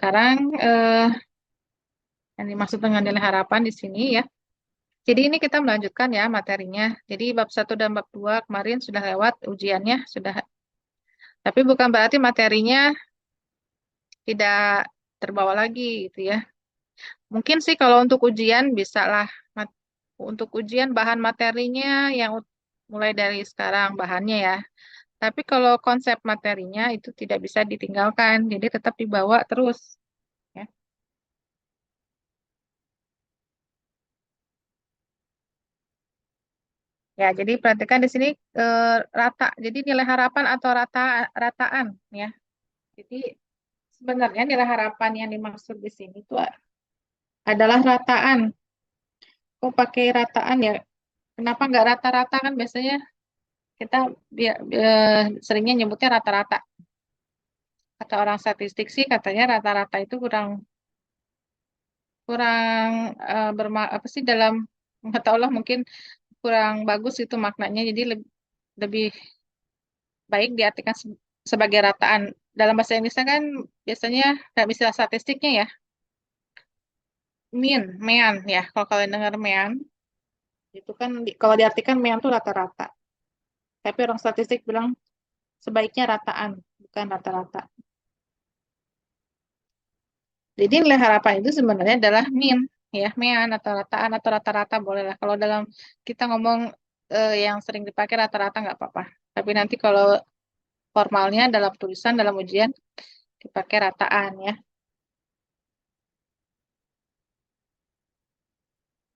Sekarang yang dimaksud dengan nilai harapan di sini ya. Jadi ini kita melanjutkan ya materinya. Jadi bab 1 dan bab 2 kemarin sudah lewat ujiannya, sudah. Tapi bukan berarti materinya tidak terbawa lagi gitu ya. Mungkin sih kalau untuk ujian bisa lah untuk ujian bahan materinya yang mulai dari sekarang bahannya ya. Tapi kalau konsep materinya itu tidak bisa ditinggalkan, jadi tetap dibawa terus. Ya, ya jadi perhatikan di sini eh, rata. Jadi nilai harapan atau rataan ya. Jadi sebenarnya nilai harapan yang dimaksud di sini itu adalah rataan. Kok pakai rataan ya? Kenapa nggak rata-rata kan biasanya kita seringnya nyebutnya rata-rata. Kata orang statistik sih katanya rata-rata itu kurang kurang apa sih dalam nggak tahu lah mungkin kurang bagus itu maknanya jadi lebih baik diartikan sebagai rataan dalam bahasa Inggrisnya kan biasanya kayak istilah statistiknya ya mean ya kalau kalian dengar mean itu kan kalau diartikan mean itu rata-rata tapi orang statistik bilang sebaiknya rataan bukan rata-rata jadi nilai harapan itu sebenarnya adalah ya mean atau rataan atau rata-rata boleh lah kalau dalam kita ngomong yang sering dipakai rata-rata nggak apa-apa tapi nanti kalau formalnya dalam tulisan dalam ujian dipakai rataan ya.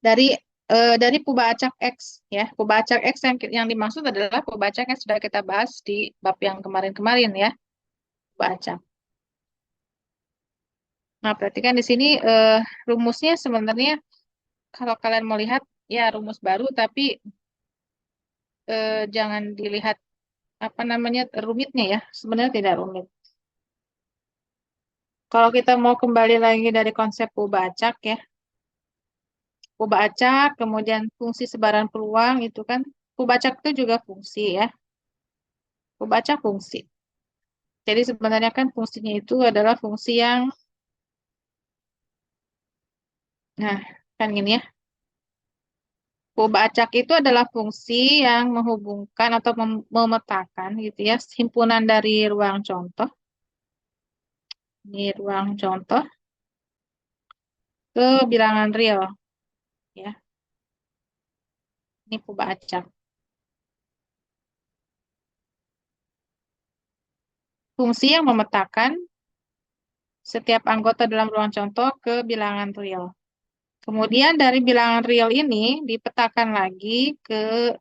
Dari dari Puba Acak X ya. Puba Acak X yang dimaksud adalah Puba Acak yang sudah kita bahas di bab yang kemarin-kemarin ya. Puba Acak. Nah, perhatikan di sini rumusnya sebenarnya kalau kalian mau lihat ya rumus baru tapi jangan dilihat apa namanya rumitnya ya. Sebenarnya tidak rumit. Kalau kita mau kembali lagi dari konsep Puba Acak ya, Puba acak, kemudian fungsi sebaran peluang itu kan, Puba acak itu juga fungsi ya, Puba acak fungsi. Jadi sebenarnya kan fungsinya itu adalah fungsi yang, nah kan gini ya, Puba acak itu adalah fungsi yang menghubungkan atau memetakan gitu ya, himpunan dari ruang contoh, ini ruang contoh ke bilangan real ya, ini Puba acak. Fungsi yang memetakan setiap anggota dalam ruang contoh ke bilangan real. Kemudian dari bilangan real ini dipetakan lagi ke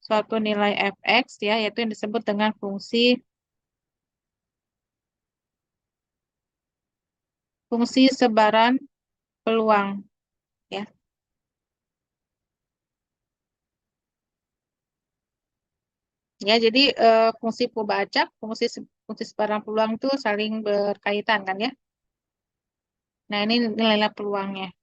suatu nilai fx ya, yaitu yang disebut dengan fungsi sebaran peluang ya. Ya, jadi fungsi pembacak, fungsi sebaran peluang itu saling berkaitan kan ya. Nah, ini nilai peluangnya.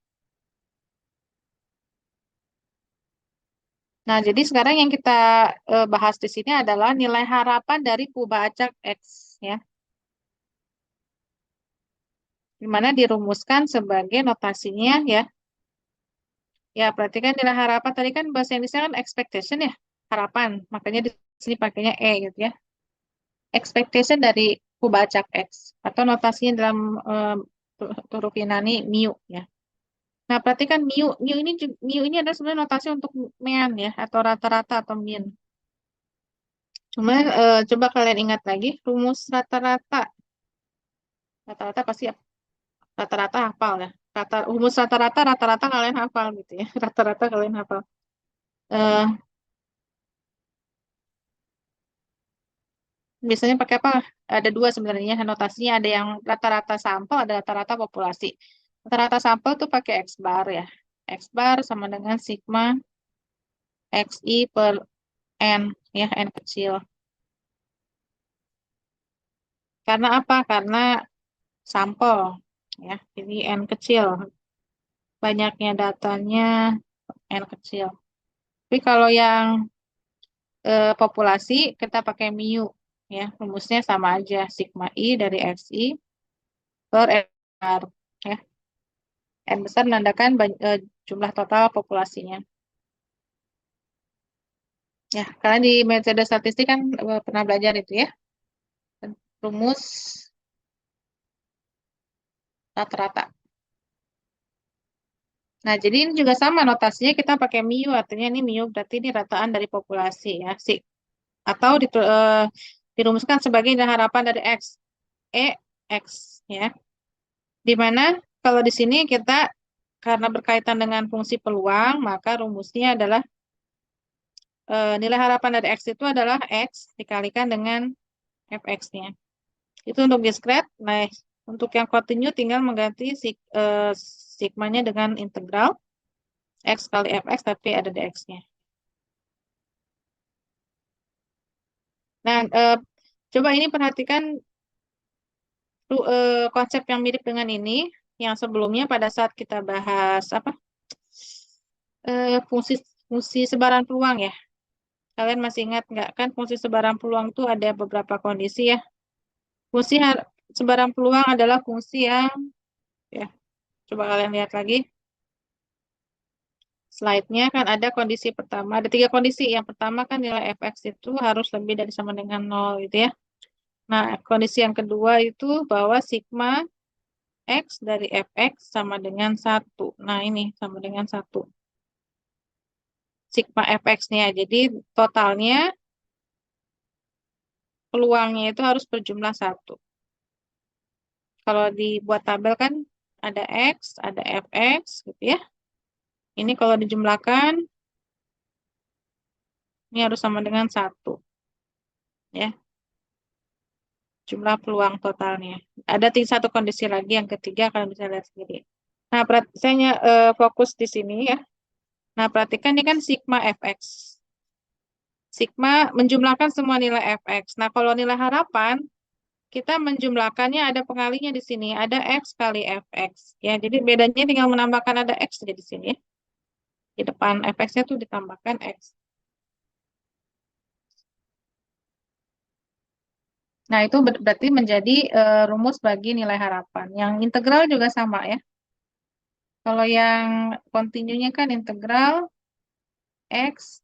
Nah, jadi sekarang yang kita bahas di sini adalah nilai harapan dari pembacak X ya. Dimana dirumuskan sebagai notasinya ya. Ya, perhatikan nilai harapan tadi kan bahasa Inggrisnya kan expectation ya, harapan. Makanya di sini pakainya E gitu ya. Expectation dari Pubacak X atau notasinya dalam huruf Yunani mu ya. Nah, perhatikan mu ini adalah sebenarnya notasi untuk mean ya atau rata-rata atau mean. Cuma coba kalian ingat lagi rumus rata-rata. Rata-rata pasti rata-rata hafal ya. Rumus rata-rata kalian hafal gitu ya. Rata-rata kalian hafal. Eh, Biasanya pakai apa? Ada dua sebenarnya notasinya. Ada yang rata-rata sampel, ada rata-rata populasi. Rata-rata sampel tuh pakai X bar ya. X bar sama dengan sigma XI per N ya, N kecil. Karena apa? Karena sampel ya. Jadi N kecil. Banyaknya datanya N kecil. Tapi kalau yang populasi kita pakai mu ya. Rumusnya sama aja sigma I dari XI besar, N besar. Ya. N besar menandakan jumlah total populasinya. Ya, kalian di metode statistik kan pernah belajar itu ya. Rumus rata-rata. Nah, jadi ini juga sama notasinya kita pakai mu, artinya ini mu berarti ini rataan dari populasi ya, atau dirumuskan sebagai harapan dari X, E X ya. Di mana kalau di sini kita karena berkaitan dengan fungsi peluang, maka rumusnya adalah nilai harapan dari X itu adalah X dikalikan dengan fx-nya. Itu untuk discrete. Nah, untuk yang continue tinggal mengganti sigmanya dengan integral X kali fx tapi ada dx-nya. Nah, coba ini perhatikan konsep yang mirip dengan ini, yang sebelumnya pada saat kita bahas apa fungsi fungsi sebaran peluang ya. Kalian masih ingat nggak kan fungsi sebaran peluang itu ada beberapa kondisi ya. Fungsi sebaran peluang adalah fungsi yang ya. Coba kalian lihat lagi slide-nya kan ada kondisi pertama, ada tiga kondisi. Yang pertama kan nilai fx itu harus lebih dari sama dengan 0 gitu ya. Nah, kondisi yang kedua itu bahwa sigma X dari fx sama dengan 1. Nah, ini sama dengan 1. Sigma fx-nya. Jadi, totalnya peluangnya itu harus berjumlah 1. Kalau dibuat tabel kan ada X, ada fx gitu ya. Ini kalau dijumlahkan, ini harus sama dengan 1. Ya, jumlah peluang totalnya. Ada satu kondisi lagi, yang ketiga kalian bisa lihat sendiri. Nah, saya fokus di sini ya. Nah, perhatikan ini kan sigma fx. Sigma menjumlahkan semua nilai fx. Nah, kalau nilai harapan, kita menjumlahkannya ada pengalinya di sini. Ada x kali fx. Ya, jadi bedanya tinggal menambahkan ada x aja di sini ya. Di depan fx-nya tuh ditambahkan x. Nah, itu berarti menjadi rumus bagi nilai harapan. Yang integral juga sama ya. Kalau yang kontinunya kan integral x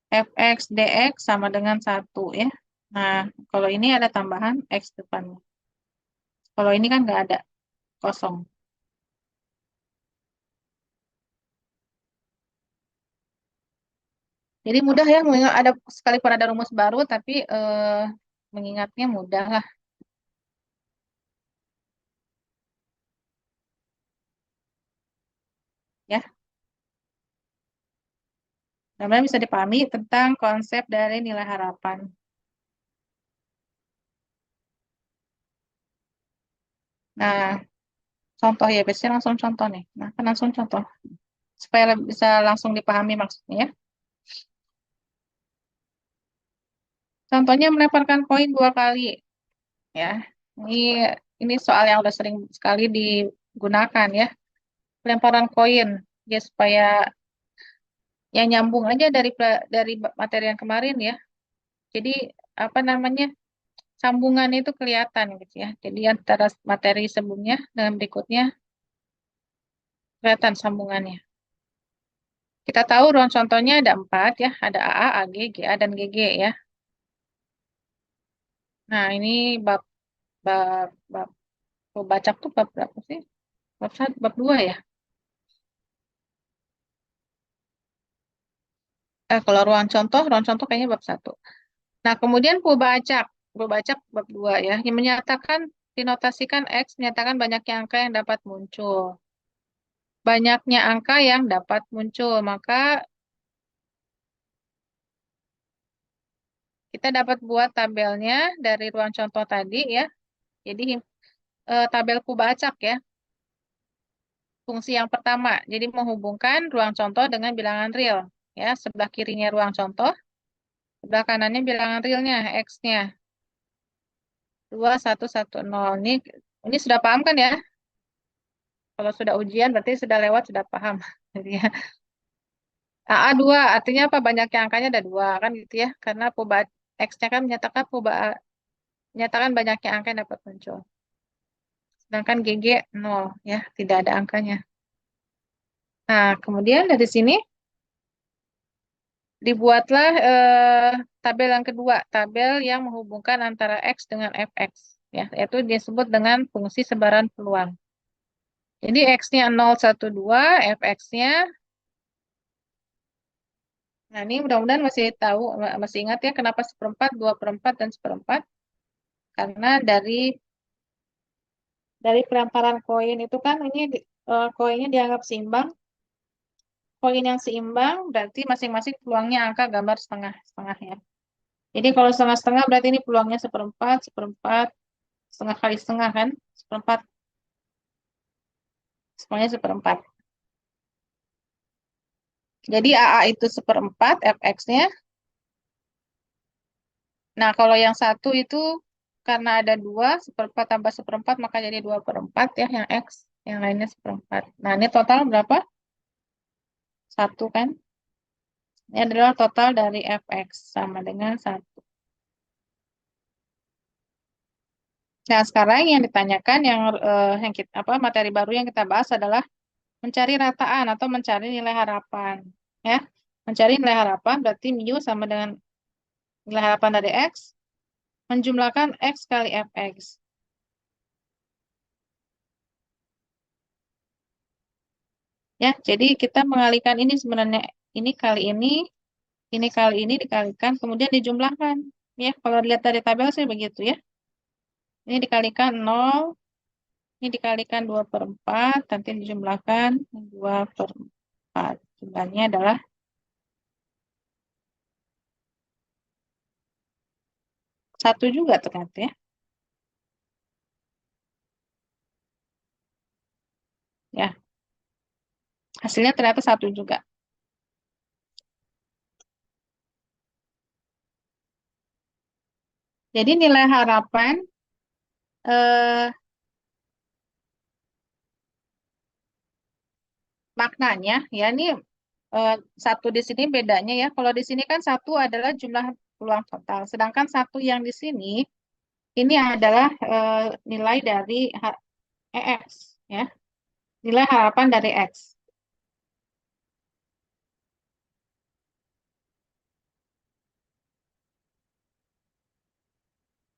fx dx sama dengan 1 ya. Nah, kalau ini ada tambahan x depannya. Kalau ini kan nggak ada, kosong. Jadi mudah ya, ada sekalipun ada rumus baru, tapi mengingatnya mudah lah ya. Namanya bisa dipahami tentang konsep dari nilai harapan. Nah, contoh ya, biasanya langsung contoh nih. Nah, kan langsung contoh. Supaya bisa langsung dipahami maksudnya ya. Contohnya melemparkan koin 2 kali ya. Ini ini soal yang udah sering sekali digunakan ya. Pelemparan koin ya supaya ya nyambung aja dari materi yang kemarin ya. Jadi apa namanya sambungannya itu kelihatan gitu ya. Jadi antara materi sebelumnya dengan berikutnya kelihatan sambungannya. Kita tahu ruang contohnya ada 4 ya, ada AA, AG, GA, dan GG ya. Nah ini bab bab bab bacak tuh bab berapa sih? Bab 1, bab 2 ya. Kalau ruang contoh kayaknya bab 1. Nah, kemudian Pubacak bab 2 ya, yang menyatakan dinotasikan X menyatakan banyaknya angka yang dapat muncul. Banyaknya angka yang dapat muncul, maka kita dapat buat tabelnya dari ruang contoh tadi ya. Jadi tabel Pubacak ya, fungsi yang pertama. Jadi menghubungkan ruang contoh dengan bilangan real. Ya, sebelah kirinya ruang contoh, sebelah kanannya bilangan realnya, X-nya. 2110. Ini sudah paham kan ya? Kalau sudah ujian berarti sudah lewat, sudah paham. Jadi ya. AA 2 artinya apa? Banyaknya angkanya ada 2 kan gitu ya. Karena X-nya kan menyatakan banyaknya angka yang dapat muncul. Sedangkan GG 0 ya, tidak ada angkanya. Nah, kemudian dari sini dibuatlah tabel yang kedua, tabel yang menghubungkan antara X dengan fx. Ya, yaitu disebut dengan fungsi sebaran peluang. Jadi X-nya 0, 1, 2, fx-nya. Nah, ini mudah-mudahan masih tahu, masih ingat ya kenapa seperempat, dua perempat, dan seperempat. Karena dari pelemparan koin itu kan ini koinnya dianggap seimbang. Koin yang seimbang berarti masing-masing peluangnya angka gambar setengah-setengah ya. Jadi kalau setengah-setengah berarti ini peluangnya seperempat, seperempat, setengah kali setengah kan? Seperempat, semuanya seperempat. Jadi AA itu seperempat, FX-nya. Nah, kalau yang satu itu karena ada dua, seperempat tambah seperempat, maka jadi dua per empat ya, yang X. Yang lainnya seperempat. Nah, ini total berapa? Satu kan? Ini adalah total dari FX, sama dengan satu. Nah, sekarang yang ditanyakan, yang kita, apa, materi baru yang kita bahas adalah mencari rataan atau mencari nilai harapan. Ya, mencari nilai harapan berarti mu sama dengan nilai harapan dari X, menjumlahkan X kali fx. Ya, jadi kita mengalihkan ini sebenarnya ini kali ini dikalikan, kemudian dijumlahkan. Ya, kalau dilihat dari tabel sih begitu ya. Ini dikalikan 0, ini dikalikan 2 per 4, nanti dijumlahkan 2 per 4. Jumlahnya adalah 1 juga ternyata ya. Ya, hasilnya ternyata 1 juga. Jadi nilai harapan eh, maknanya ya ini eh, satu di sini bedanya ya. Kalau di sini kan satu adalah jumlah peluang total, sedangkan satu yang di sini ini adalah nilai dari EX ya, nilai harapan dari X.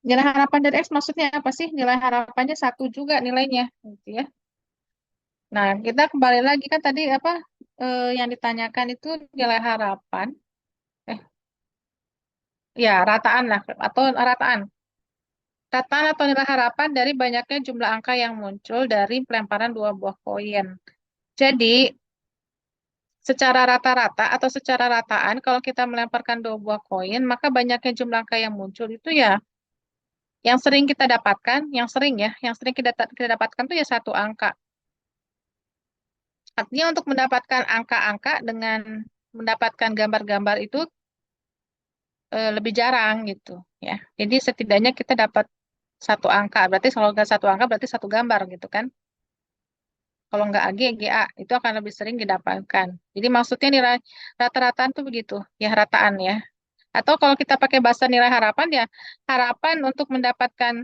Nilai harapan dari X maksudnya apa sih? Nilai harapannya satu juga nilainya, gitu ya. Nah, kita kembali lagi kan tadi apa yang ditanyakan itu nilai harapan, eh ya rataan lah atau rataan. Rataan atau nilai harapan dari banyaknya jumlah angka yang muncul dari pelemparan dua buah koin. Jadi, secara rata-rata atau secara rataan, kalau kita melemparkan dua buah koin, maka banyaknya jumlah angka yang muncul itu ya, yang sering kita dapatkan, yang sering kita dapatkan itu ya satu angka. Artinya untuk mendapatkan angka-angka dengan mendapatkan gambar-gambar itu lebih jarang gitu, ya. Jadi setidaknya kita dapat satu angka. Berarti kalau nggak satu angka berarti satu gambar gitu kan. Kalau nggak AG, GA itu akan lebih sering didapatkan. Jadi maksudnya nilai rata-rataan tuh begitu, ya rataan ya. Atau kalau kita pakai bahasa nilai harapan ya, harapan untuk mendapatkan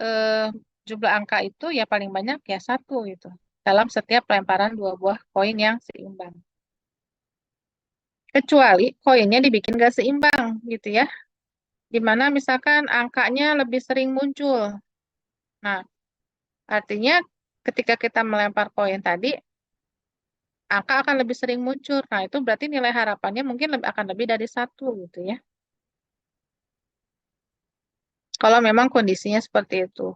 eh, jumlah angka itu ya paling banyak ya satu gitu. Dalam setiap pelemparan dua buah koin yang seimbang. Kecuali koinnya dibikin nggak seimbang gitu ya. Dimana misalkan angkanya lebih sering muncul. Nah, artinya ketika kita melempar koin tadi, angka akan lebih sering muncul. Nah, itu berarti nilai harapannya mungkin akan lebih dari satu gitu ya. Kalau memang kondisinya seperti itu.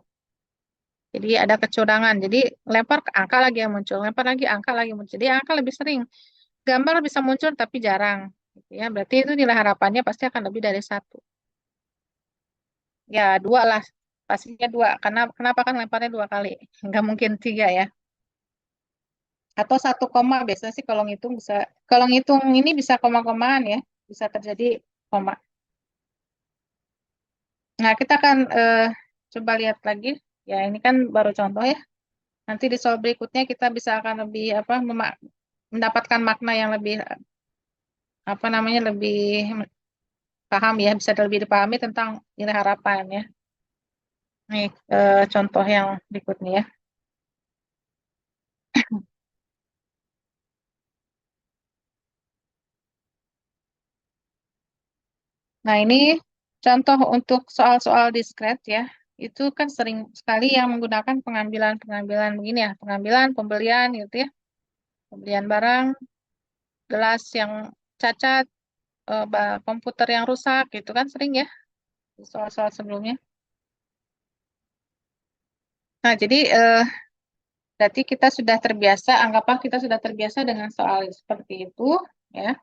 Jadi ada kecurangan. Jadi lempar ke angka lagi yang muncul, lempar lagi angka lagi muncul. Jadi angka lebih sering. Gambar bisa muncul tapi jarang. Gitu ya. Berarti itu nilai harapannya pasti akan lebih dari satu. Ya, dua lah. Pastinya dua. Karena kenapa kan lemparnya dua kali? Nggak mungkin tiga ya. Atau satu koma biasanya sih kalau ngitung bisa. Kalau ngitung ini bisa koma-komaan ya. Bisa terjadi koma. Nah, kita akan coba lihat lagi. Ya, ini kan baru contoh ya. Nanti di soal berikutnya kita bisa akan lebih apa mendapatkan makna yang lebih apa namanya lebih paham ya, bisa lebih dipahami tentang nilai harapan ya. Nih contoh yang berikutnya ya. Nah, ini contoh untuk soal-soal diskret ya. Itu kan sering sekali yang menggunakan pengambilan-pengambilan begini ya. Pengambilan, pembelian gitu ya. Pembelian barang, gelas yang cacat, komputer yang rusak gitu kan sering ya di soal-soal sebelumnya. Nah, jadi berarti kita sudah terbiasa, anggaplah kita sudah terbiasa dengan soal seperti itu ya.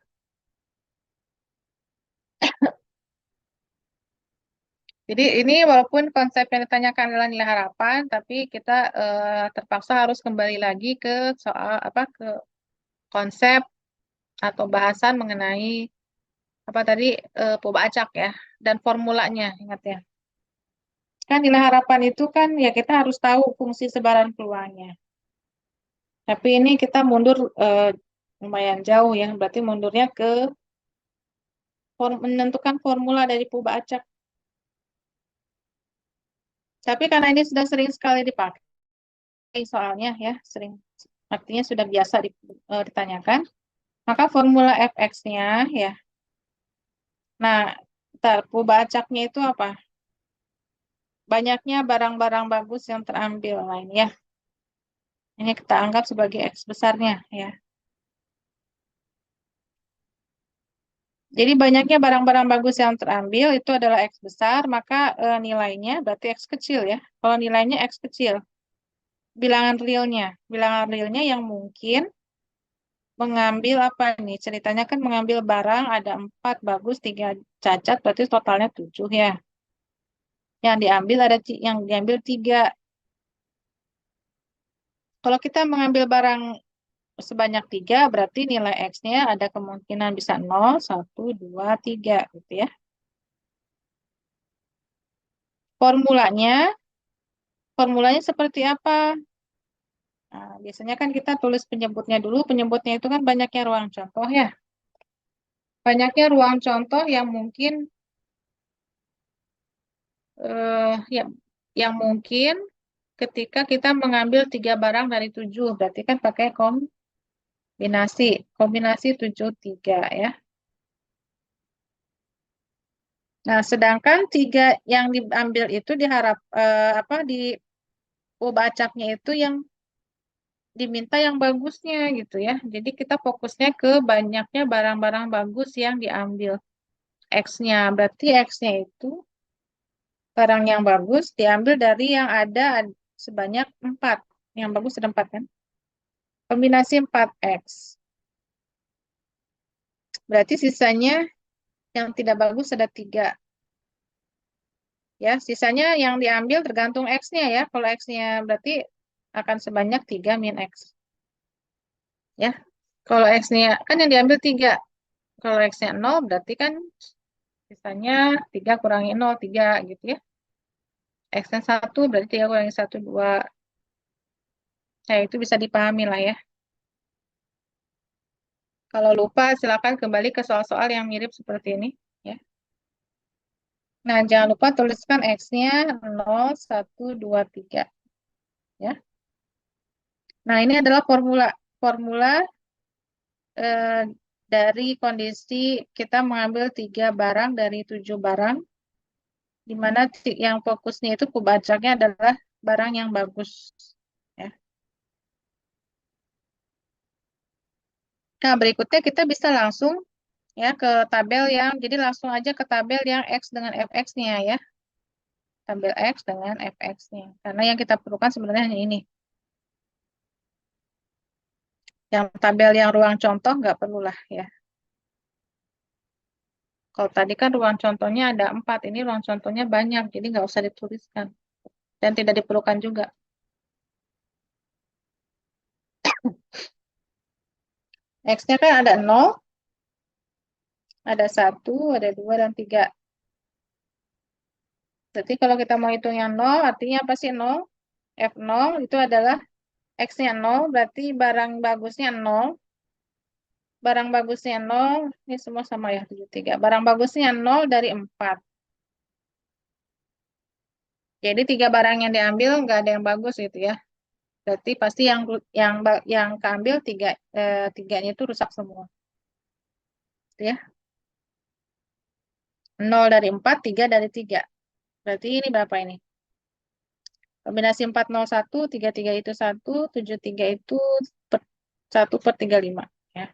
Jadi ini walaupun konsep yang ditanyakan adalah nilai harapan, tapi kita terpaksa harus kembali lagi ke soal apa ke konsep atau bahasan mengenai apa tadi Poba Acak ya dan formulanya ingat ya. Kan nilai harapan itu kan ya kita harus tahu fungsi sebaran peluangnya. Tapi ini kita mundur lumayan jauh ya, berarti mundurnya ke menentukan formula dari Poba Acak. Tapi karena ini sudah sering sekali dipakai soalnya ya, sering artinya sudah biasa ditanyakan, maka formula fx-nya ya. Nah, ntar acaknya itu apa? Banyaknya barang-barang bagus yang terambil. Nah, ini ya. Ini kita anggap sebagai x besarnya ya. Jadi banyaknya barang-barang bagus yang terambil itu adalah x besar, maka nilainya berarti x kecil ya. Kalau nilainya x kecil, bilangan realnya yang mungkin mengambil apa nih? Ceritanya kan mengambil barang ada 4 bagus, 3 cacat, berarti totalnya 7 ya. Yang diambil yang diambil 3. Kalau kita mengambil barang sebanyak 3, berarti nilai X-nya ada kemungkinan bisa 0, 1, 2, 3 gitu ya. Formulanya, formulanya seperti apa? Nah, biasanya kan kita tulis penyebutnya dulu. Penyebutnya itu kan banyaknya ruang contoh ya. Banyaknya ruang contoh yang mungkin ya yang mungkin ketika kita mengambil 3 barang dari 7, berarti kan pakai kombinasi 7 3 ya. Nah, sedangkan 3 yang diambil itu diharap apa di bacaknya itu yang diminta yang bagusnya gitu ya. Jadi kita fokusnya ke banyaknya barang-barang bagus yang diambil. X-nya berarti X-nya itu barang yang bagus diambil dari yang ada sebanyak 4. Yang bagus ada 4 kan? Kombinasi 4X. Berarti sisanya yang tidak bagus ada 3. Ya, sisanya yang diambil tergantung X-nya ya. Kalau X-nya berarti akan sebanyak 3 min X. Ya, kalau X-nya kan yang diambil 3. Kalau X-nya 0 berarti kan sisanya 3 kurangi 0, 3 gitu ya. X-nya 1 berarti 3 kurangi 1, 2. Nah, itu bisa dipahami lah ya. Kalau lupa, silakan kembali ke soal-soal yang mirip seperti ini. Ya. Nah, jangan lupa tuliskan X-nya 0, 1, 2, 3. Ya. Nah, ini adalah formula. Formula eh, dari kondisi kita mengambil 3 barang dari 7 barang, di mana yang fokusnya itu pembacanya adalah barang yang bagus. Ya. Nah, berikutnya kita bisa langsung ya ke tabel yang, jadi langsung aja ke tabel yang X dengan fx-nya ya. Tabel X dengan fx-nya. Karena yang kita perlukan sebenarnya hanya ini. Yang tabel yang ruang contoh nggak perlulah ya. Kalau tadi kan ruang contohnya ada 4, ini ruang contohnya banyak, jadi nggak usah dituliskan. Dan tidak diperlukan juga. X-nya kan ada 0, ada 1, ada 2, dan 3. Jadi kalau kita mau hitung yang 0, artinya apa sih 0? F0 itu adalah X-nya 0, berarti barang bagusnya 0. Barang bagusnya 0, ini semua sama ya, 73. Barang bagusnya 0 dari 4. Jadi 3 barang yang diambil nggak ada yang bagus gitu ya. Berarti pasti yang keambil 3, tiganya itu rusak semua. Gitu ya. 0 dari 4, 3 dari 3. Berarti ini berapa ini? Kombinasi 401, 33 itu 1, 73 itu per, 1/35. Ya.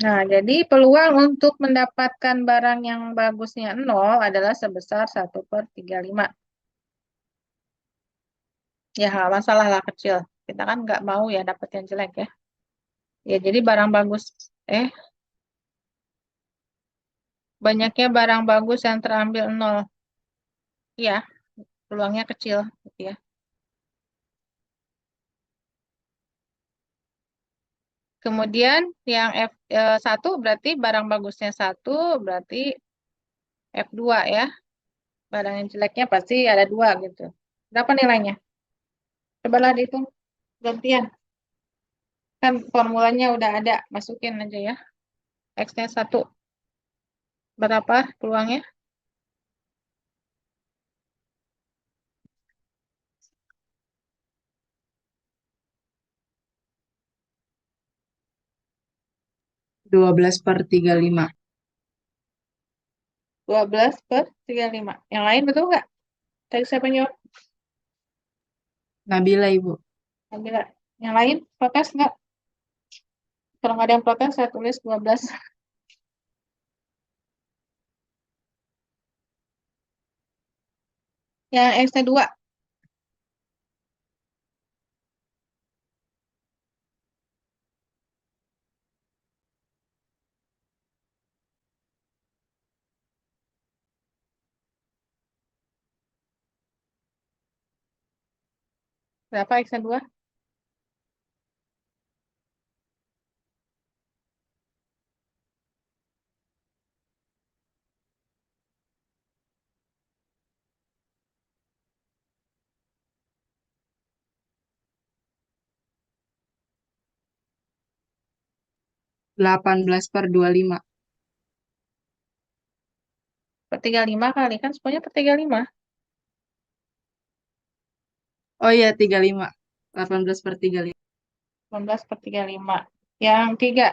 Nah, jadi peluang untuk mendapatkan barang yang bagusnya 0 adalah sebesar 1/35. Ya, nggak masalah lah kecil. Kita kan nggak mau ya dapat yang jelek ya. Ya, jadi barang bagus, eh, banyaknya barang bagus yang terambil 0. Ya, peluangnya kecil gitu ya. Kemudian yang F1 berarti barang bagusnya 1, berarti F2 ya. Barang yang jeleknya pasti ada 2 gitu. Berapa nilainya? Cobalah dihitung gantian. Kan formulanya udah ada, masukin aja ya. X-nya 1. Berapa peluangnya? 12/35. 12/35. Yang lain betul nggak? Tadi siapa yang jawab? Nabila, Ibu. Nabila. Yang lain protes nggak? Kalau nggak ada yang protes, saya tulis 12. Yang X-nya 2. Berapa X-nya 2? 18/25. Per 35 kali. Kan semuanya per 35. Oh iya, 35. 18/35. 18/35. Yang 3.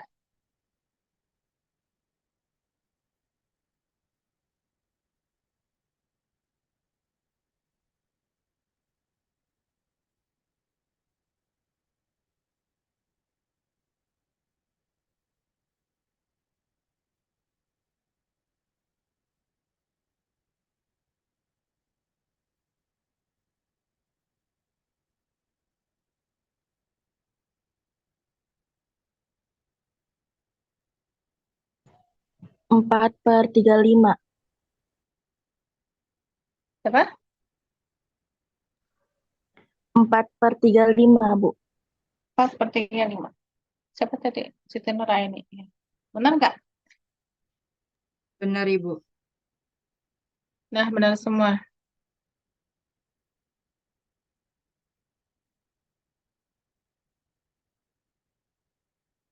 Empat per tiga puluh lima. Berapa? 4/35, Bu. 4/35. Siapa tadi? Siti Nuraini. Ya. Benar nggak? Benar, Ibu. Nah, benar semua.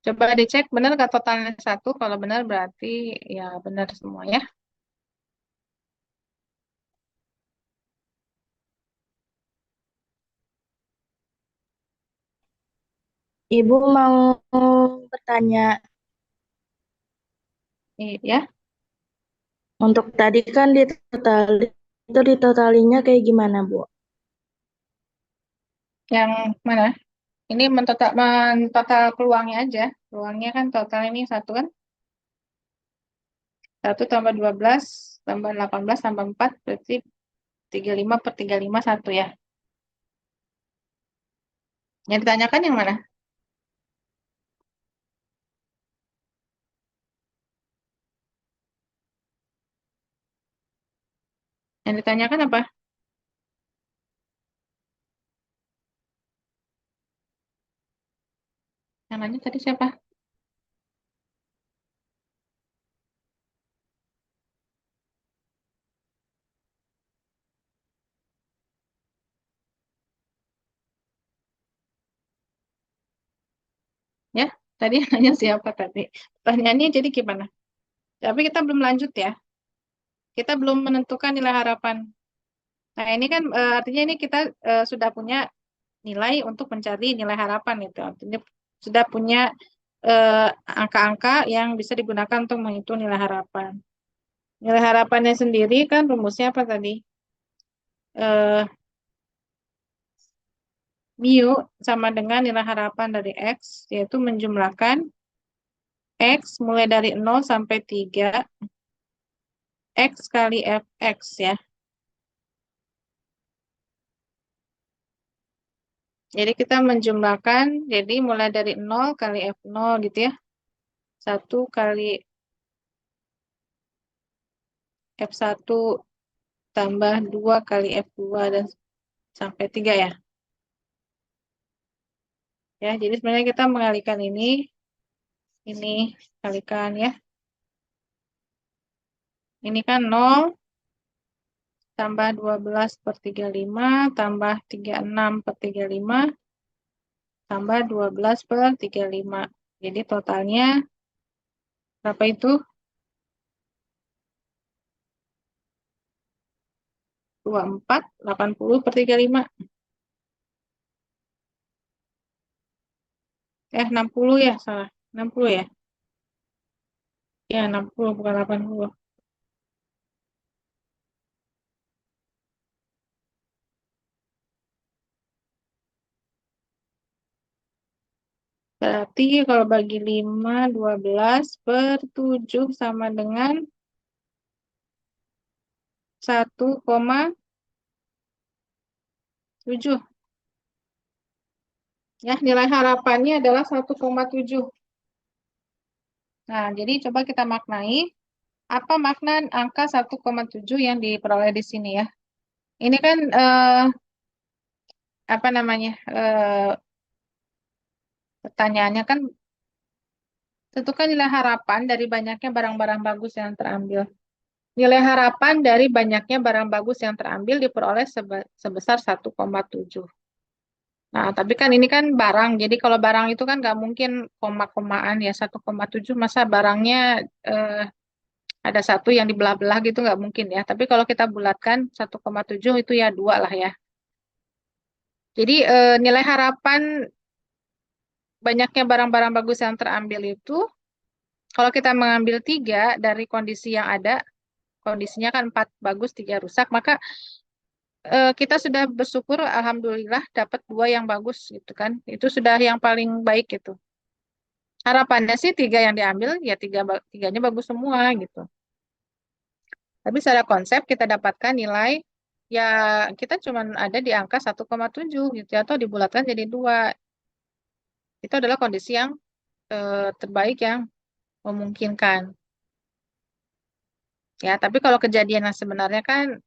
Coba dicek benar nggak totalnya 1. Kalau benar berarti ya benar semua ya. Ibu mau bertanya, Iya. untuk tadi kan ditotalinya kayak gimana, Bu? Yang mana? Ini mentotal peluangnya aja. Peluangnya kan total ini 1 kan. 1 tambah 12 tambah 18 tambah 4 berarti 35/35 1 ya. Yang ditanyakan yang mana? Yang ditanyakan apa? Yang nanya tadi siapa? Ya, tadi yang nanya siapa tadi? Pertanyaannya jadi gimana? Tapi kita belum lanjut ya. Kita belum menentukan nilai harapan. Nah, ini kan artinya ini kita sudah punya nilai untuk mencari nilai harapan itu. Artinya sudah punya angka-angka yang bisa digunakan untuk menghitung nilai harapan. Nilai harapannya sendiri kan rumusnya apa tadi? Eh, mu sama dengan nilai harapan dari X, yaitu menjumlahkan X mulai dari 0 sampai 3, X kali Fx ya. Jadi kita menjumlahkan, jadi mulai dari 0 kali F0 gitu ya. 1 kali F1 tambah 2 kali F2 dan sampai 3 ya. Ya, jadi sebenarnya kita mengalihkan ini kalikan ya. Ini kan 0 tambah 12 per 35 tambah 36 per 35 tambah 12 per 35. Jadi totalnya berapa itu? 24, 80 per 35. 60 ya, salah. 60 ya? Ya, 60 bukan 80. Berarti kalau bagi 5, 12 per 7 sama dengan 1,7. Ya, nilai harapannya adalah 1,7. Nah, jadi coba kita maknai. Apa makna angka 1,7 yang diperoleh di sini ya? Ini kan apa namanya? Pertanyaannya kan tentukan nilai harapan dari banyaknya barang-barang bagus yang terambil. Nilai harapan dari banyaknya barang bagus yang terambil diperoleh sebesar 1,7. Nah, tapi kan ini kan barang, jadi kalau barang itu kan nggak mungkin koma-komaan ya, 1,7 masa barangnya eh, ada satu yang dibelah-belah gitu nggak mungkin ya. Tapi kalau kita bulatkan 1,7 itu ya dua lah ya. Jadi nilai harapan banyaknya barang-barang bagus yang terambil itu, kalau kita mengambil tiga dari kondisi yang ada, kondisinya kan 4 bagus, 3 rusak, maka kita sudah bersyukur, alhamdulillah dapat 2 yang bagus gitu kan. Itu sudah yang paling baik gitu. Harapannya sih 3 yang diambil, ya tiganya bagus semua gitu. Tapi secara konsep kita dapatkan nilai, ya kita cuma ada di angka 1,7 gitu ya, atau dibulatkan jadi 2. Itu adalah kondisi yang terbaik yang memungkinkan. Ya, tapi kalau kejadian yang sebenarnya kan,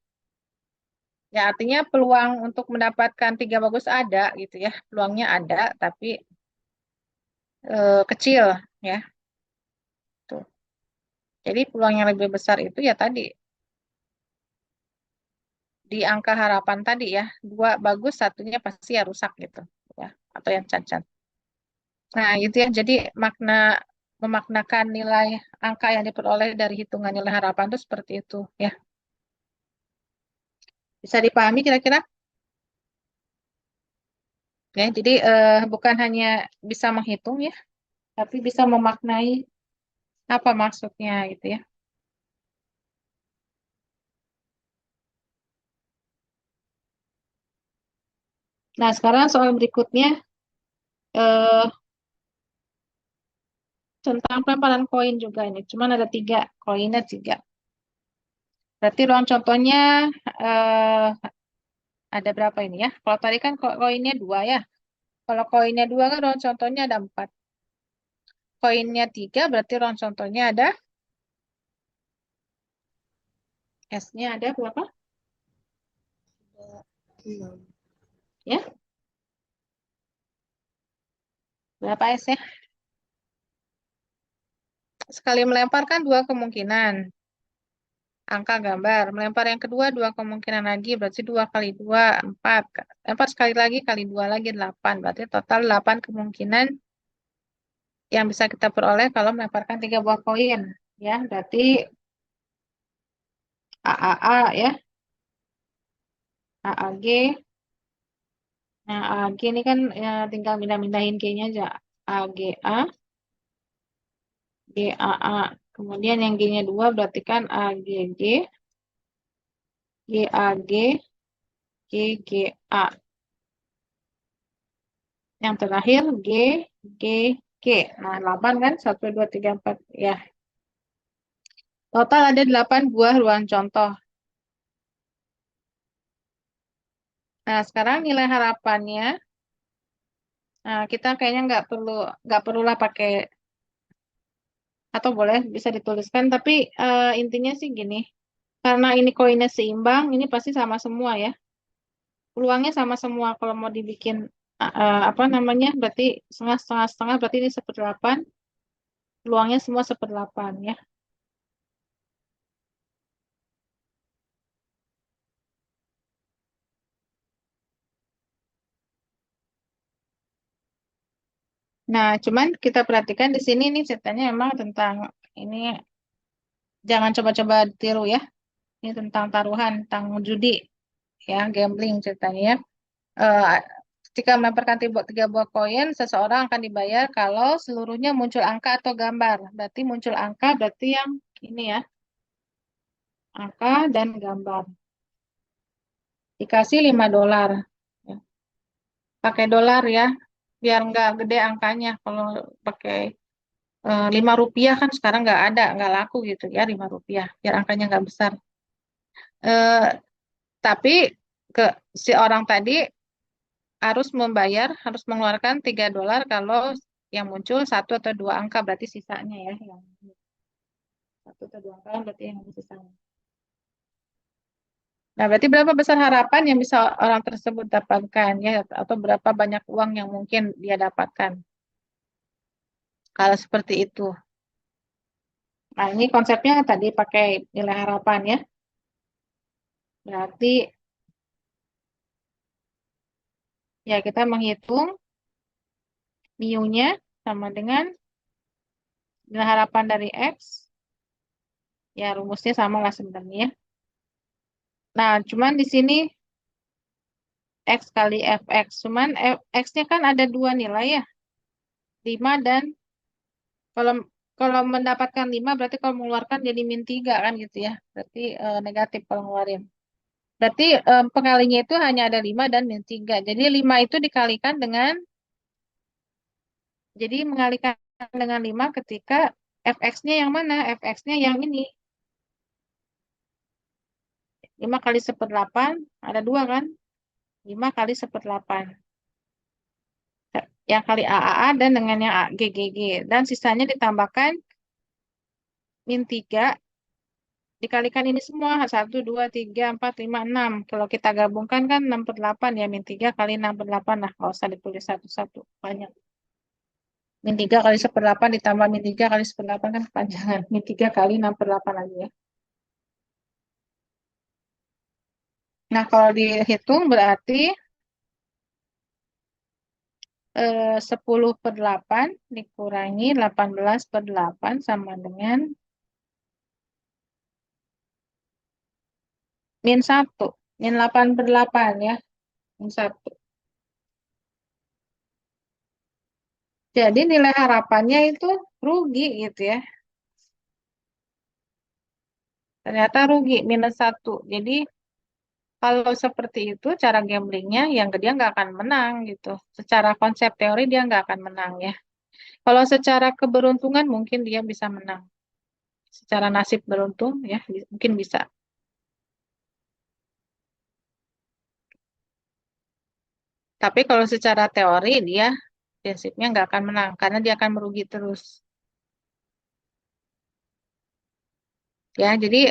ya artinya peluang untuk mendapatkan 3 bagus ada gitu ya. Peluangnya ada, tapi kecil ya. Tuh. Jadi peluang yang lebih besar itu ya tadi di angka harapan tadi ya. 2 bagus, satunya pasti ya rusak gitu ya. Atau yang cacat. Nah, gitu ya. Jadi memaknakan nilai angka yang diperoleh dari hitungan nilai harapan itu seperti itu ya. Bisa dipahami kira-kira? Ya, jadi bukan hanya bisa menghitung ya, tapi bisa memaknai apa maksudnya gitu ya. Nah, sekarang soal berikutnya eh, tentang pelemparan koin juga ini. Cuman ada 3, koinnya 3. Berarti ruang contohnya eh, ada berapa ini ya? Kalau tadi kan koinnya 2 ya. Kalau koinnya 2 kan ruang contohnya ada 4. Koinnya 3 berarti ruang contohnya ada S-nya ada berapa? Ya, berapa S ya? Sekali melempar kan 2 kemungkinan. Angka gambar. Melempar yang kedua 2 kemungkinan lagi. Berarti 2 kali 2, 4. Lempar sekali lagi kali 2 lagi 8. Berarti total 8 kemungkinan yang bisa kita peroleh kalau melemparkan 3 buah koin. Ya, berarti AAA ya. AAG. Nah, AG ini kan ya, tinggal pindah-pindahin G-nya aja. AGA. GAA. Kemudian yang G-nya 2 berarti kan AGG, GAG, GGA. Yang terakhir GGG. Nah, 8 kan? 1, 2, 3, 4. Ya. Total ada 8 buah ruang contoh. Nah, sekarang nilai harapannya, nah, kita kayaknya nggak perlulah pakai, atau boleh bisa dituliskan, tapi intinya sih gini, karena ini koinnya seimbang, ini pasti sama semua ya. Peluangnya sama semua. Kalau mau dibikin apa namanya, berarti setengah setengah setengah, berarti ini 1/8. Peluangnya semua 1/8 ya. Nah, cuman kita perhatikan di sini nih ceritanya memang tentang ini, jangan coba-coba tiru ya. Ini tentang taruhan, tentang judi ya, gambling ceritanya ya. Eh, Ketika melemparkan 3 buah koin, seseorang akan dibayar kalau seluruhnya muncul angka atau gambar. Berarti muncul angka, berarti yang ini ya, angka dan gambar. Dikasih $5. Ya. Pakai dolar ya, biar nggak gede angkanya. Kalau pakai Rp5 kan sekarang nggak laku gitu ya, Rp5. Biar angkanya nggak besar. Eh, tapi ke si orang tadi harus mengeluarkan $3 kalau yang muncul 1 atau 2 angka, berarti sisanya ya, yang 1 atau 2 angka berarti yang sisanya. Nah, berarti berapa besar harapan yang bisa orang tersebut dapatkan ya, atau berapa banyak uang yang mungkin dia dapatkan kalau seperti itu. Nah, ini konsepnya tadi pakai nilai harapan ya. Berarti ya kita menghitung mu-nya sama dengan nilai harapan dari X. Ya, rumusnya sama lah sebenarnya ya. Nah, cuman di sini X kali Fx. Cuman X-nya kan ada 2 nilai ya. 5 dan kalau kalau mendapatkan 5 berarti kalau mengeluarkan jadi -3 kan gitu ya. Berarti negatif kalau ngeluarin. Berarti pengalinya itu hanya ada 5 dan -3. Jadi 5 itu dikalikan dengan, jadi mengalikan dengan 5 ketika Fx-nya yang mana? Fx-nya yang ini. 5 kali 1/8, ada 2 kan? 5 kali 1/8. Yang kali AAA dan dengan yang GGG. Dan sisanya ditambahkan -3 dikalikan ini semua. 1, 2, 3, 4, 5, 6. Kalau kita gabungkan kan 6/8 ya. -3 kali 6/8. Nah, nggak usah ditulis satu-satu. Banyak. -3 kali 1/8 ditambah -3 kali 1/8 kan kepanjangan. -3 kali 6/8 lagi ya. Nah, kalau dihitung berarti 10/8 dikurangi 18/8 sama dengan -1. -8/8 ya. -1. Jadi nilai harapannya itu rugi gitu ya. Ternyata rugi -1. Jadi kalau seperti itu cara gamblingnya, yang dia nggak akan menang gitu. Secara konsep teori dia nggak akan menang ya. Kalau secara keberuntungan mungkin dia bisa menang. Secara nasib beruntung ya mungkin bisa. Tapi kalau secara teori dia prinsipnya nggak akan menang karena dia akan merugi terus. Ya, jadi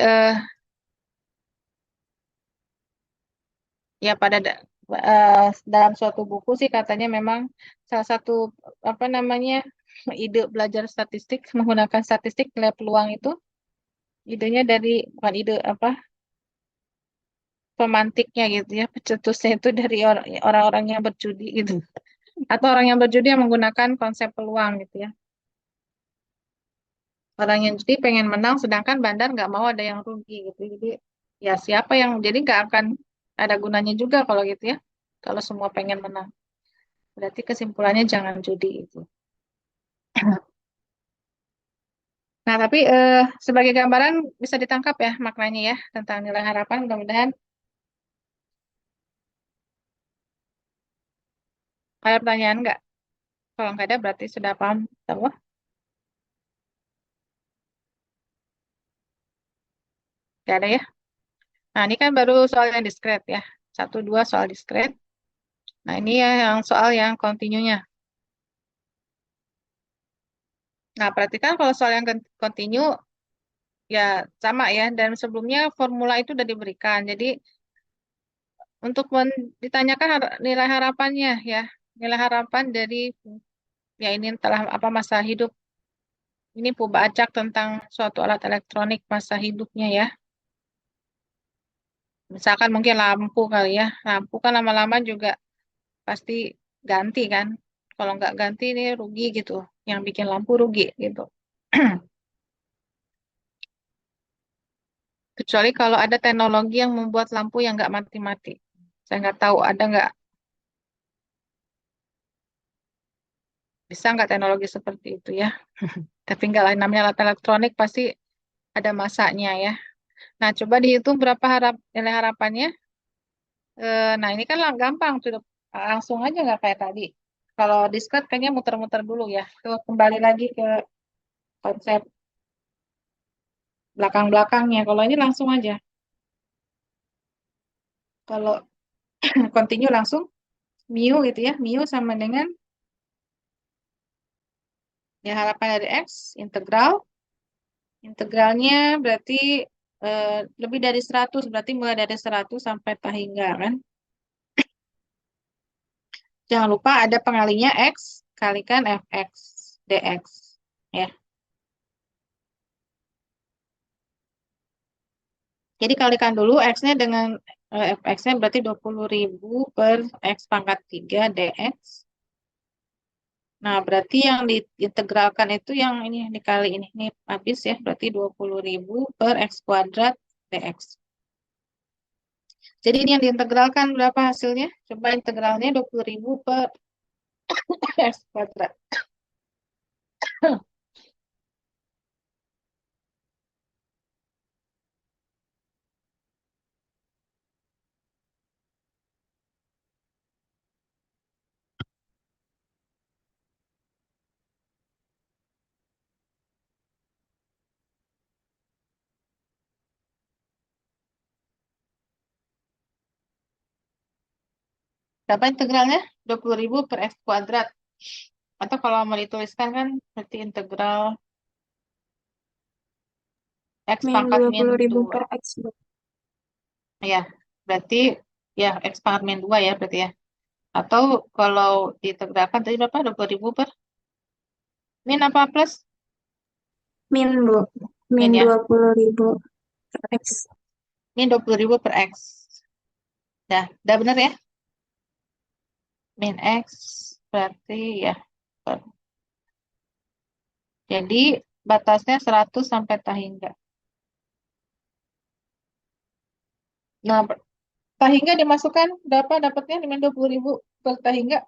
ya dalam suatu buku sih katanya memang salah satu apa namanya ide belajar statistik, menggunakan statistik nilai peluang itu idenya dari, bukan ide apa, pemantiknya gitu ya, pecetusnya itu dari orang-orang yang berjudi gitu, atau orang yang berjudi yang menggunakan konsep peluang gitu ya. Orang yang judi pengen menang sedangkan bandar nggak mau ada yang rugi gitu, jadi ya siapa yang, jadi nggak akan ada gunanya juga kalau gitu ya, kalau semua pengen menang. Berarti kesimpulannya jangan judi itu. Nah, tapi sebagai gambaran bisa ditangkap ya maknanya ya tentang nilai harapan. Mudah-mudahan ada pertanyaan nggak? Kalau nggak ada berarti sudah paham semua. Nggak ada ya? Nah, ini kan baru soal yang diskret ya. Satu, dua soal diskret. Nah, ini ya yang soal yang kontinunya. Nah, perhatikan kalau soal yang kontinu ya sama ya. Dan sebelumnya formula itu sudah diberikan. Jadi, untuk ditanyakan nilai harapannya ya. Nilai harapan dari ya ini telah apa masa hidup. Ini Puba acak tentang suatu alat elektronik masa hidupnya ya. Misalkan mungkin lampu kali ya. Lampu kan lama-lama juga pasti ganti kan. Kalau nggak ganti ini rugi gitu. Yang bikin lampu rugi gitu. Kecuali kalau ada teknologi yang membuat lampu yang nggak mati-mati. Saya nggak tahu ada nggak, bisa nggak teknologi seperti itu ya. Tapi nggak lain namanya alat elektronik pasti ada masanya ya. Nah, coba dihitung berapa nilai harapannya. Nah, ini kan lah gampang, sudah langsung aja nggak kayak tadi. Kalau diskret kayaknya muter-muter dulu ya. Tuh, kembali lagi ke konsep belakang-belakangnya. Kalau ini langsung aja. Kalau continue langsung, mu gitu ya. Mu sama dengan ya harapan dari X, integral. Integralnya berarti eh, lebih dari 100, berarti mulai dari 100 sampai tak hingga kan. Jangan lupa ada pengalinya X kalikan Fx dx. Ya. Jadi kalikan dulu X-nya dengan Fx-nya berarti 20.000 per X pangkat 3 dx. Nah, berarti yang diintegralkan itu yang ini dikali ini. Ini habis ya, berarti 20.000 per X kuadrat dx. Jadi ini yang diintegralkan berapa hasilnya? Coba integralnya 20.000 per X kuadrat. Berapa integralnya? 20.000 per X kuadrat. Atau kalau mau dituliskan kan berarti integral X Min pangkat min 20.000 2. per X. Ya, berarti ya X pangkat min 2 ya berarti ya. Atau kalau diintegralkan tadi berapa? 20.000 per min apa plus? Min, Bu. Min Min ya. 20.000 per X. Min 20.000 per X. Dah benar ya? Min X berarti ya. Jadi batasnya 100 sampai tak hingga. Nah, tak hingga dimasukkan berapa dapatnya min 20.000 per tak hingga?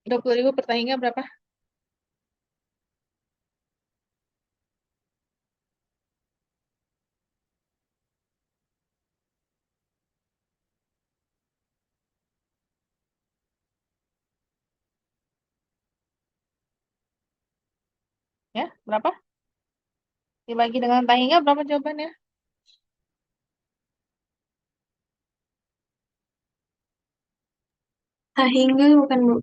20.000 per tak hingga berapa? Ya, berapa? Dibagi dengan tak hingga berapa jawabannya? Ah, hingga bukan, Bu.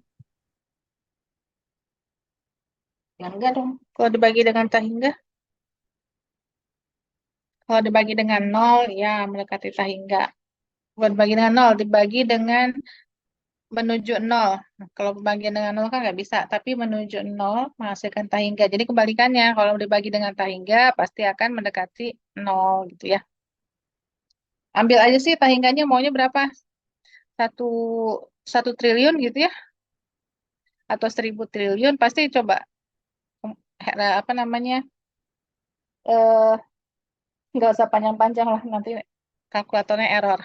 Ya enggak dong. Kalau dibagi dengan tak hingga, kalau dibagi dengan nol, ya mendekati tak hingga. Kalau dibagi dengan nol, dibagi dengan menuju nol. Nah, kalau pembagian dengan nol kan nggak bisa, tapi menuju nol menghasilkan tak hingga. Jadi kebalikannya, kalau dibagi dengan tak hingga, pasti akan mendekati nol gitu ya. Ambil aja sih tak hingganya maunya berapa? Satu, 1 triliun gitu ya, atau 1.000 triliun, pasti coba apa namanya, eh nggak usah panjang-panjang lah nanti kalkulatornya error.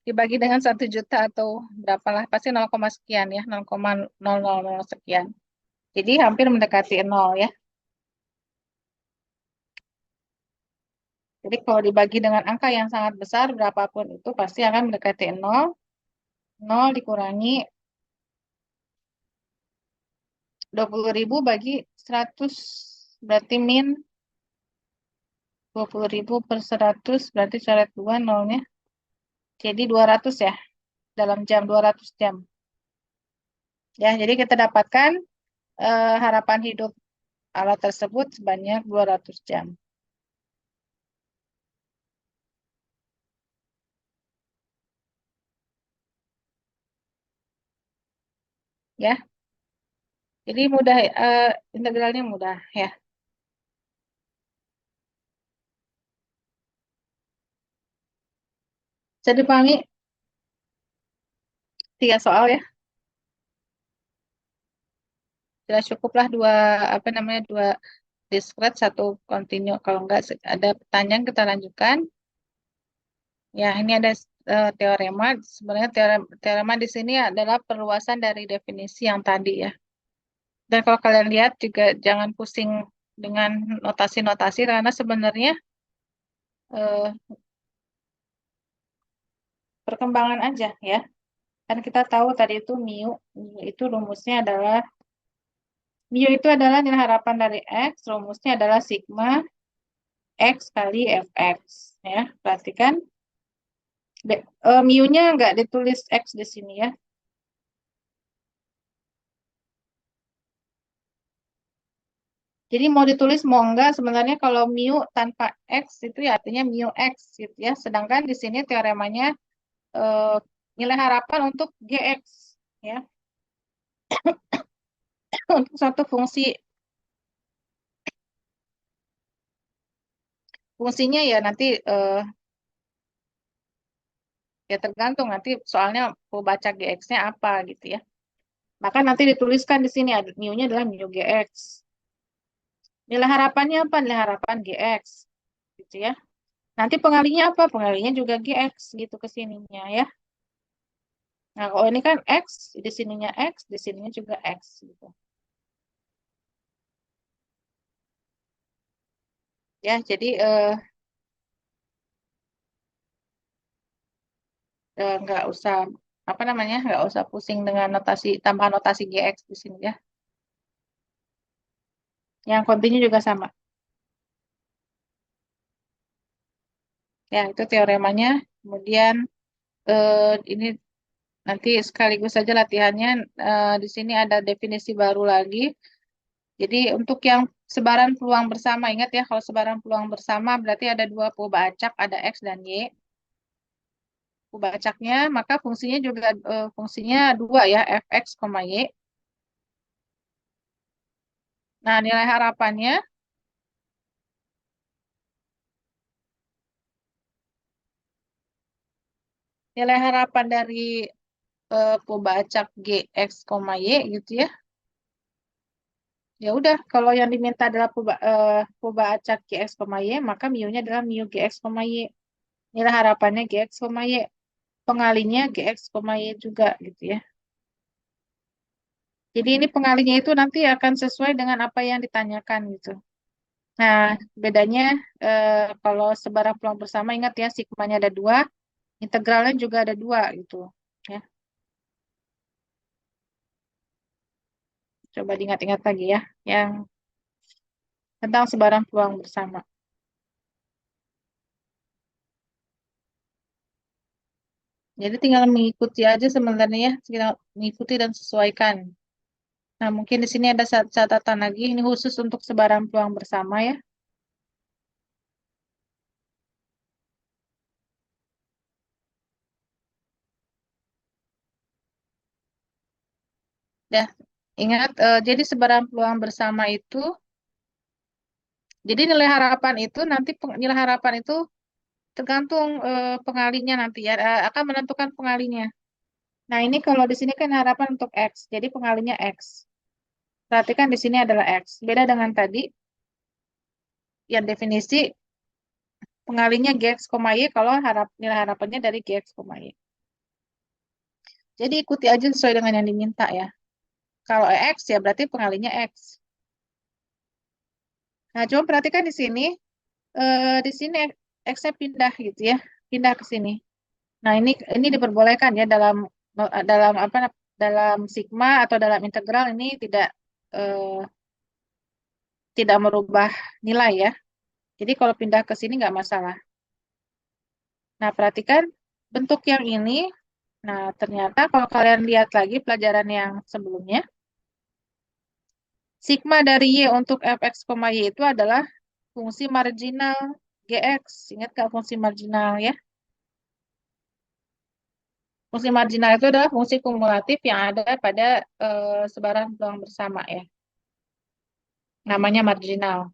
Dibagi dengan 1 juta atau berapalah, pasti 0, sekian ya, 0,000 sekian. Jadi hampir mendekati 0 ya. Jadi kalau dibagi dengan angka yang sangat besar, berapapun itu pasti akan mendekati 0. 0 dikurangi 20.000 bagi 100, berarti min 20.000 per 100, berarti coret 2 nolnya. Jadi 200 ya, dalam jam, 200 jam. Ya, jadi kita dapatkan harapan hidup alat tersebut sebanyak 200 jam. Ya, jadi mudah, integralnya mudah ya. Bisa dipahami 3 soal ya. Sudah cukuplah 2 2 discrete, 1 continue. Kalau enggak ada pertanyaan kita lanjutkan. Ya, ini ada teorema. Sebenarnya teorema di sini adalah perluasan dari definisi yang tadi ya. Dan kalau kalian lihat juga jangan pusing dengan notasi-notasi karena sebenarnya eh, perkembangan aja ya. Kan kita tahu tadi itu mu itu rumusnya adalah mu itu adalah nilai harapan dari X, rumusnya adalah sigma X kali Fx ya. Perhatikan mu-nya nggak ditulis X di sini ya. Jadi mau ditulis mau enggak, sebenarnya kalau mu tanpa X itu ya artinya mu X gitu ya. Sedangkan di sini teoremanya eh, nilai harapan untuk Gx ya. Untuk suatu fungsinya ya nanti ya tergantung nanti soalnya mau baca Gx-nya apa gitu ya. Maka nanti dituliskan di sini mu-nya adalah mu Gx. Nilai harapannya apa? Nilai harapan Gx gitu ya. Nanti pengalinya apa? Pengalinya juga Gx gitu ke sininya ya. Nah, kalau ini kan X, di sininya X, di sininya juga X gitu. Ya, jadi nggak usah nggak usah pusing dengan tambahan notasi GX di sini ya. Yang continue juga sama. Ya, itu teoremanya. Kemudian ini nanti sekaligus saja latihannya. Di sini ada definisi baru lagi. Jadi untuk yang sebaran peluang bersama, ingat ya kalau sebaran peluang bersama berarti ada 2 perubahan acak, ada X dan Y. Perubahan acaknya, maka fungsinya juga fungsinya 2 ya, Fx, Y. Nah, nilai harapannya dari pembacak Gx, Y gitu ya. Ya udah, kalau yang diminta adalah pembacak Gx, Y, maka mu-nya adalah mu Gx, Y. Nilai harapannya Gx, Y. Pengalinya Gx, Y juga gitu ya. Jadi ini pengalinya itu nanti akan sesuai dengan apa yang ditanyakan gitu. Nah, bedanya kalau sebarang peluang bersama, ingat ya, sigmanya ada 2, integralnya juga ada 2 gitu. Ya, coba diingat-ingat lagi ya, yang tentang sebarang peluang bersama. Jadi tinggal mengikuti aja sebenarnya ya, tinggal mengikuti dan sesuaikan. Nah, mungkin di sini ada catatan lagi, ini khusus untuk sebarang peluang bersama ya. Ya, ingat, jadi sebarang peluang bersama itu, jadi nilai harapan itu nanti nilai harapan itu tergantung pengalinya nanti ya, akan menentukan pengalinya. Nah, ini kalau di sini kan harapan untuk X, jadi pengalinya X. Perhatikan di sini adalah X. Beda dengan tadi, yang definisi Pengalinya GX, Y kalau nilai harapannya dari GX, Y. Jadi ikuti aja sesuai dengan yang diminta ya. Kalau X ya berarti pengalinya X. Nah, coba perhatikan di sini X-nya pindah gitu ya, pindah ke sini. Nah, ini diperbolehkan ya dalam apa dalam sigma atau dalam integral ini tidak merubah nilai ya. Jadi kalau pindah ke sini nggak masalah. Nah, perhatikan bentuk yang ini. Nah, ternyata kalau kalian lihat lagi pelajaran yang sebelumnya, sigma dari Y untuk fx, y itu adalah fungsi marginal gx. Ingat nggak fungsi marginal ya? Fungsi marginal itu adalah fungsi kumulatif yang ada pada sebaran peluang bersama ya. Namanya marginal.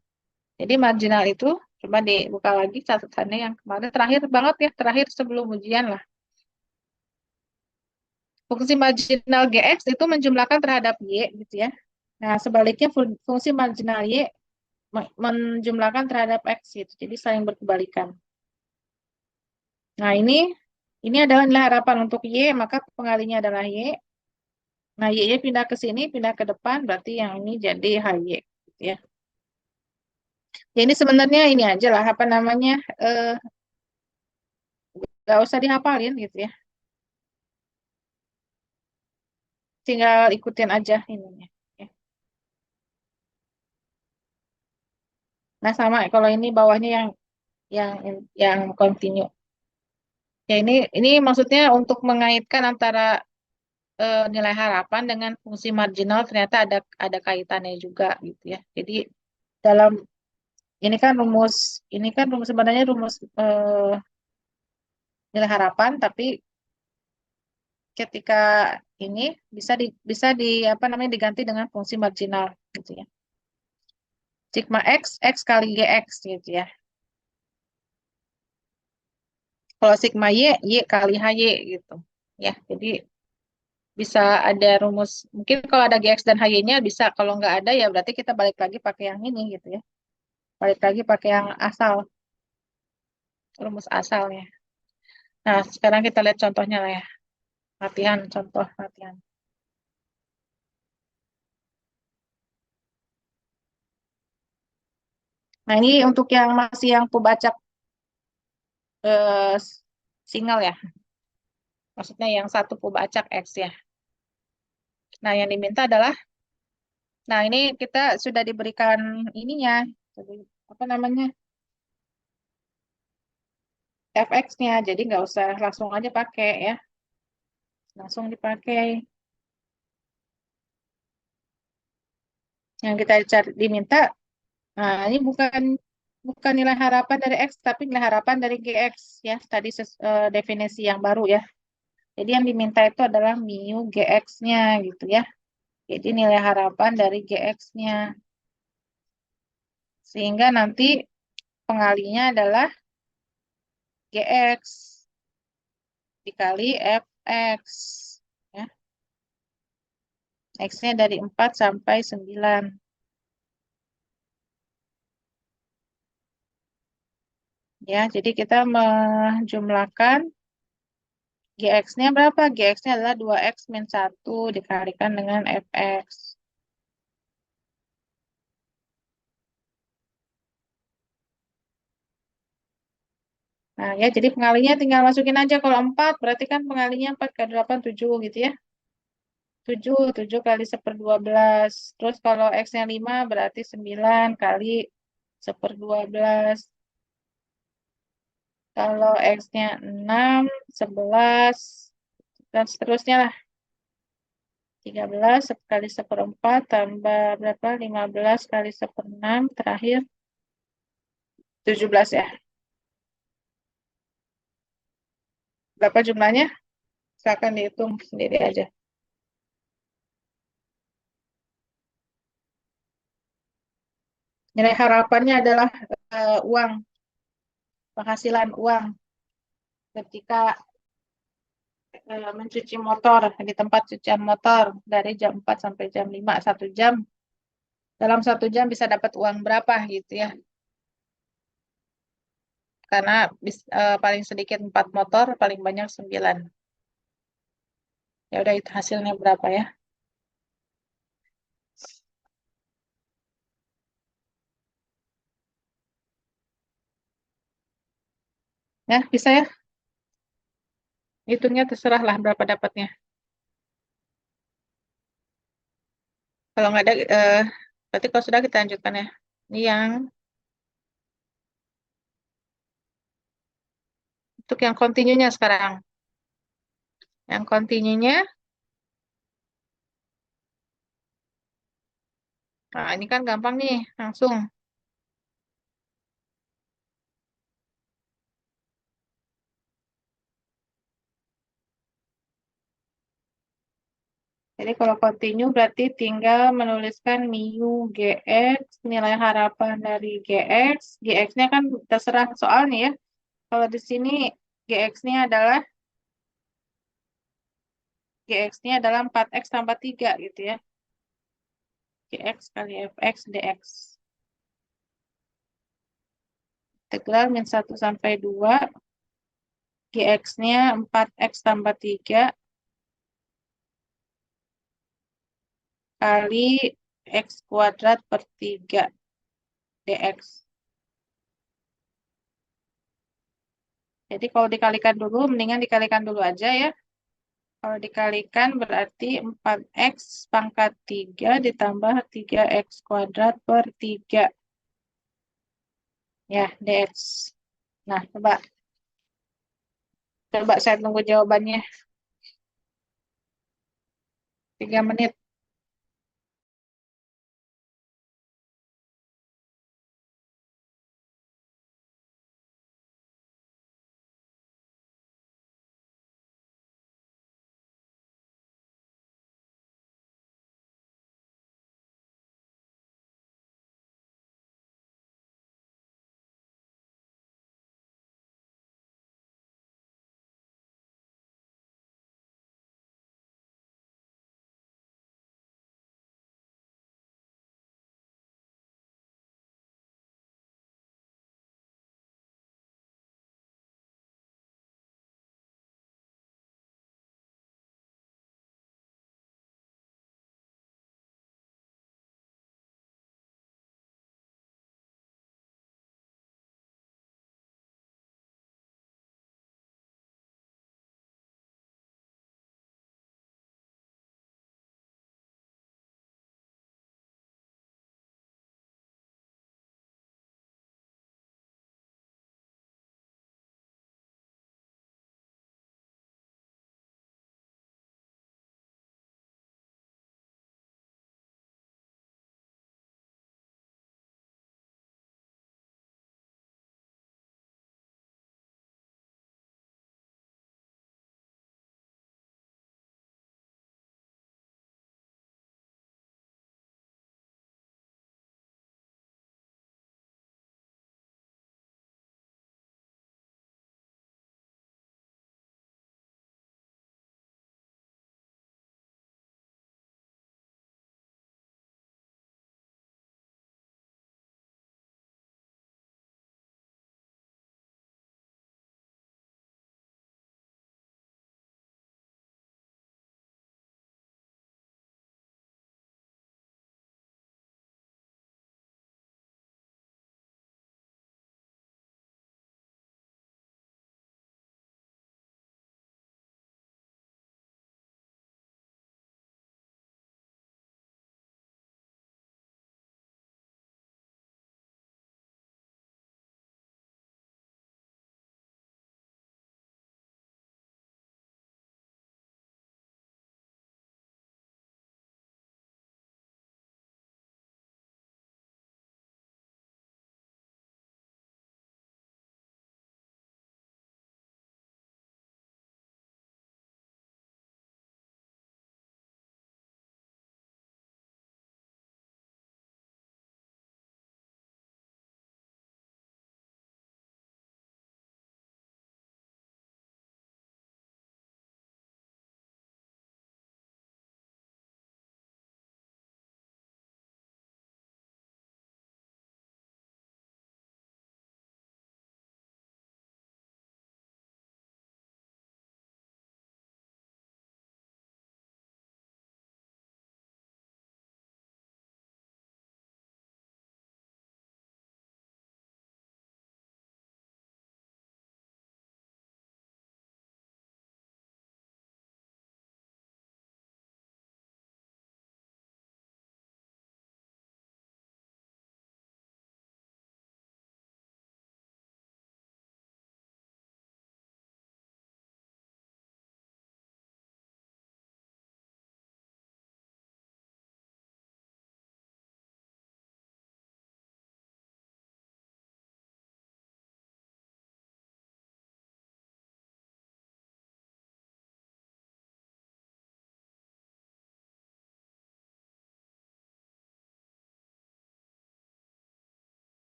Jadi marginal itu coba dibuka lagi catatannya yang kemarin terakhir banget ya, terakhir sebelum ujian lah. Fungsi marginal gx itu menjumlahkan terhadap y gitu ya. Nah, sebaliknya fungsi marginal y menjumlahkan terhadap x gitu. Jadi saling berkebalikan. Nah, ini adalah nilai harapan untuk y, maka pengalinya adalah y. Nah, y-nya pindah ke sini, pindah ke depan, berarti yang ini jadi hy gitu ya. Ya, ini sebenarnya ini aja lah, apa namanya, nggak usah dihafalin gitu ya. Tinggal ikutin aja ininya. Ya. Nah, sama kalau ini bawahnya yang yang continue. Ya, ini maksudnya untuk mengaitkan antara nilai harapan dengan fungsi marginal ternyata ada kaitannya juga gitu ya. Jadi dalam ini kan rumus sebenarnya rumus nilai harapan, tapi ketika ini bisa di apa namanya diganti dengan fungsi marginal gitu ya. Sigma x kali gx gitu ya. Kalau sigma y kali hy gitu ya. Jadi bisa ada rumus, mungkin kalau ada gx dan hy-nya bisa, kalau nggak ada ya berarti kita balik lagi pakai yang ini gitu ya. Balik lagi pakai yang asal, rumus asalnya. Nah, sekarang kita lihat contohnya lah ya. Latihan, contoh latihan. Nah, ini untuk yang masih yang pembacak eh, single ya. Maksudnya yang satu pembacak X ya. Nah, yang diminta adalah, nah ini kita sudah diberikan ininya. Jadi, apa namanya? FX-nya. Jadi nggak usah langsung aja pakai ya. Langsung dipakai. Yang kita diminta, nah ini bukan nilai harapan dari X, tapi nilai harapan dari GX ya. Tadi definisi yang baru ya. Jadi yang diminta itu adalah mu GX-nya gitu ya. Jadi nilai harapan dari GX-nya. Sehingga nanti pengalinya adalah GX dikali FX. Ya. X-nya dari 4 sampai 9. Ya, jadi kita menjumlahkan GX-nya berapa? GX-nya adalah 2X min 1 dikalikan dengan FX. Nah, ya, jadi pengalinya tinggal masukin aja. Kalau 4, berarti kan pengalinya 4 ke 8, 7 gitu ya. 7 kali 1/12. Terus kalau X-nya 5, berarti 9 kali 1/12. Kalau X-nya 6, 11, dan seterusnya lah. 13 kali 1/4 tambah berapa? 15 kali 1/6 terakhir 17 ya. Berapa jumlahnya? Silakan dihitung sendiri aja. Nilai harapannya adalah uang, penghasilan uang ketika mencuci motor di tempat cucian motor dari jam 4 sampai jam 5, 1 jam. Dalam 1 jam bisa dapat uang berapa gitu ya. Karena paling sedikit 4 motor, paling banyak 9. Ya udah itu hasilnya berapa ya? Ya, bisa ya? Hitungnya terserah lah berapa dapatnya. Kalau nggak ada, berarti kalau sudah kita lanjutkan ya. Ini yang untuk yang continue-nya sekarang. Yang continue-nya, nah ini kan gampang nih, langsung. Jadi kalau continue berarti tinggal menuliskan mu gx, nilai harapan dari gx-nya kan terserah soal nih ya. Kalau di sini gx-nya adalah 4x tambah 3 gitu ya. Gx kali fx dx. Integral min 1 sampai 2. Gx-nya 4x tambah 3 kali x kuadrat per 3 dx. Jadi kalau dikalikan dulu, mendingan dikalikan dulu aja ya. Kalau dikalikan berarti 4x pangkat 3 ditambah 3x kuadrat per 3. Ya, dx. Nah, coba. Coba saya tunggu jawabannya. 3 menit.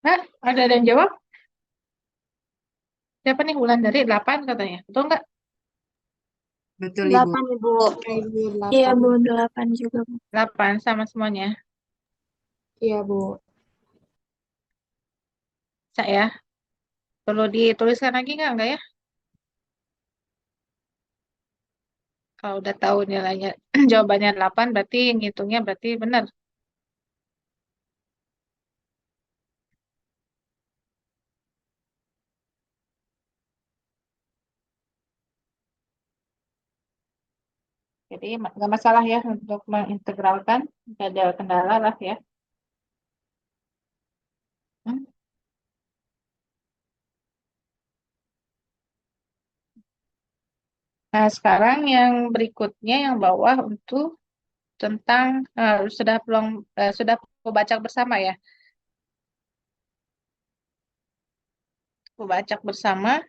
Nah, ada yang jawab? Siapa nih? Wulandari 8 katanya. Betul nggak? Betul, Ibu. 8 Ibu. Ya, Ibu, Iya 8. Bu, 8 juga Bu. 8 sama semuanya. Iya, Bu. Bisa ya? Perlu dituliskan lagi nggak? Nggak ya? Kalau udah tahu nilainya, jawabannya 8, berarti ngitungnya berarti benar. Jadi nggak masalah ya untuk mengintegralkan. Nggak ada kendala lah ya. Hmm. Nah, sekarang yang berikutnya yang bawah untuk tentang sudah pembacak bersama ya. Pembacak bersama.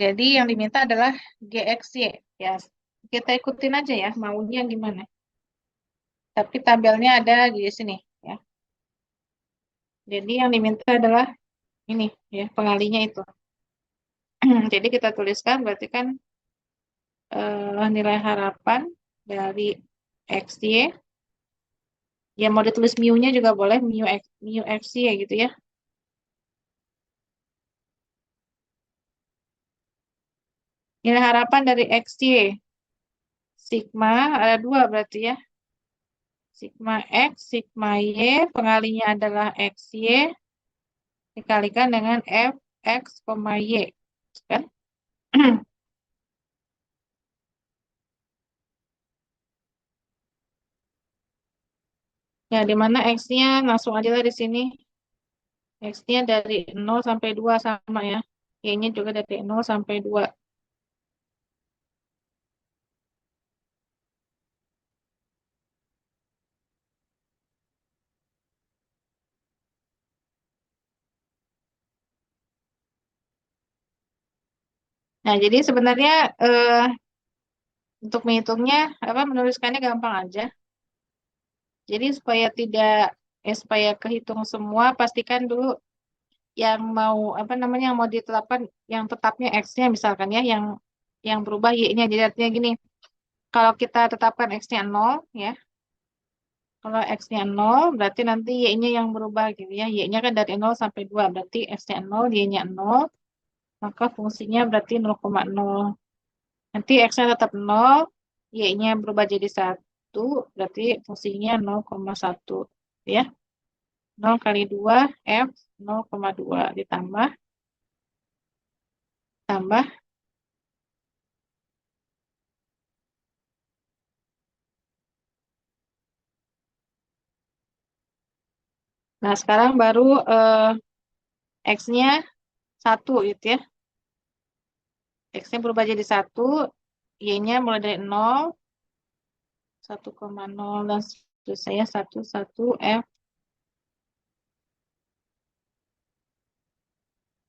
Jadi yang diminta adalah GXY ya. Kita ikutin aja ya maunya gimana. Tapi tabelnya ada di sini ya. Jadi yang diminta adalah ini ya pengalinya itu. Jadi kita tuliskan berarti kan nilai harapan dari XY. Ya mau ditulis mu-nya juga boleh mu XY gitu ya. Nilai harapan dari XY. Sigma ada dua berarti ya. Sigma X, sigma Y, pengalinya adalah XY dikalikan dengan Fx, Y. Kan? Ya, di mana X-nya langsung aja lah di sini. X-nya dari 0 sampai 2 sama ya. Y-nya juga dari 0 sampai 2. Nah, jadi sebenarnya untuk menghitungnya, menuliskannya gampang aja. Jadi supaya kehitung semua, pastikan dulu yang yang mau ditetapkan, yang tetapnya X-nya misalkan ya, yang berubah Y-nya. Jadi artinya gini, kalau kita tetapkan X-nya 0 ya, kalau X-nya 0 berarti nanti Y-nya yang berubah gitu ya. Y-nya kan dari 0 sampai 2, berarti X-nya 0, Y-nya 0, maka fungsinya berarti 0,0. Nanti X-nya tetap 0, Y-nya berubah jadi 1, berarti fungsinya 0,1 ya. 0 kali 2 F 0,2 ditambah tambah. Nah, sekarang baru X-nya 1 gitu ya. X-nya berubah jadi 1, Y-nya mulai dari 0, 1,0 dan seterusnya 1 F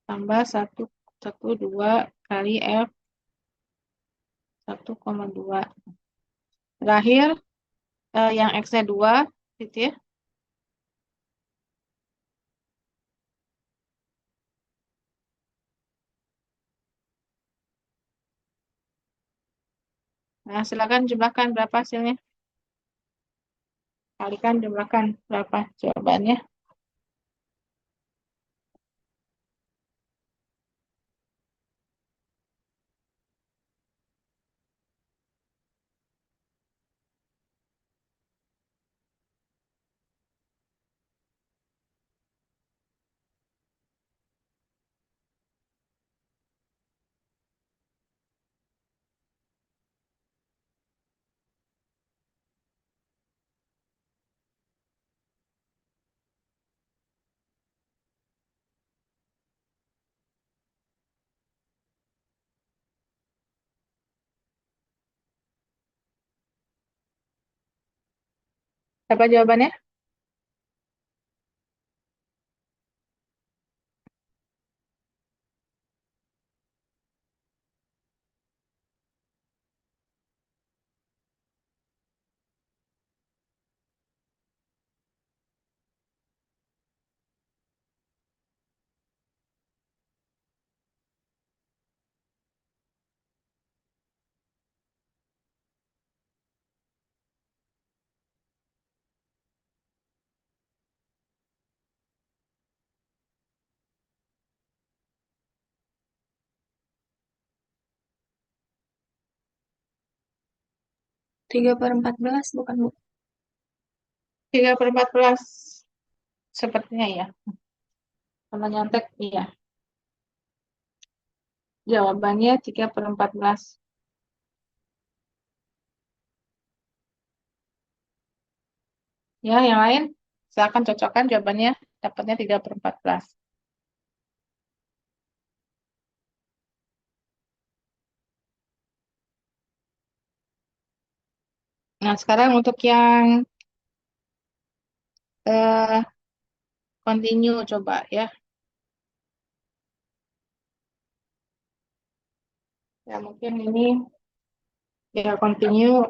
tambah 1, 2 kali F 1,2. Terakhir yang X-nya 2 gitu ya. Nah, silakan jumlahkan berapa hasilnya. Kalikan jumlahkan berapa jawabannya. Apa jawabannya? 3/14 bukan, Bu? 3/14. Sepertinya ya. Sama nyontek, iya. Jawabannya 3/14. Ya, yang lain silakan cocokkan jawabannya. Dapatnya 3/14. Nah, sekarang untuk yang eh, continue coba ya. Ya, mungkin ini ya continue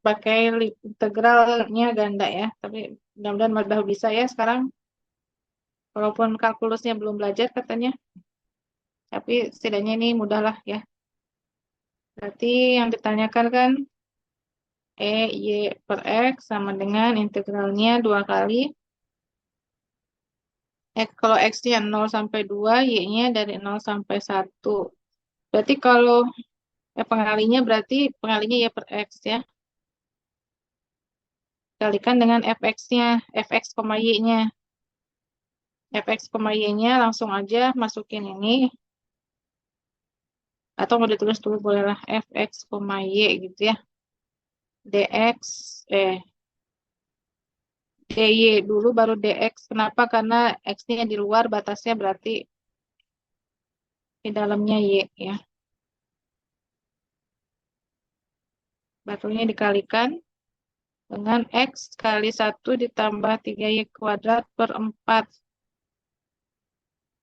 pakai integralnya ganda ya. Tapi mudah-mudahan udah bisa ya sekarang. Walaupun kalkulusnya belum belajar katanya. Tapi setidaknya ini mudah lah ya. Berarti yang ditanyakan kan Y per X sama dengan integralnya 2 kali. Kalau X-nya 0 sampai 2, Y-nya dari 0 sampai 1. Berarti kalau pengalinya berarti pengalinya Y per X ya. Kalikan dengan fx-nya, fx, y-nya. Fx, y-nya langsung aja masukin ini. Atau mau ditulis dulu bolehlah fx, y gitu ya. dx, dy dulu baru dx. Kenapa? Karena x-nya di luar, batasnya berarti di dalamnya y ya. Batunya dikalikan dengan x kali 1 ditambah 3y kuadrat per 4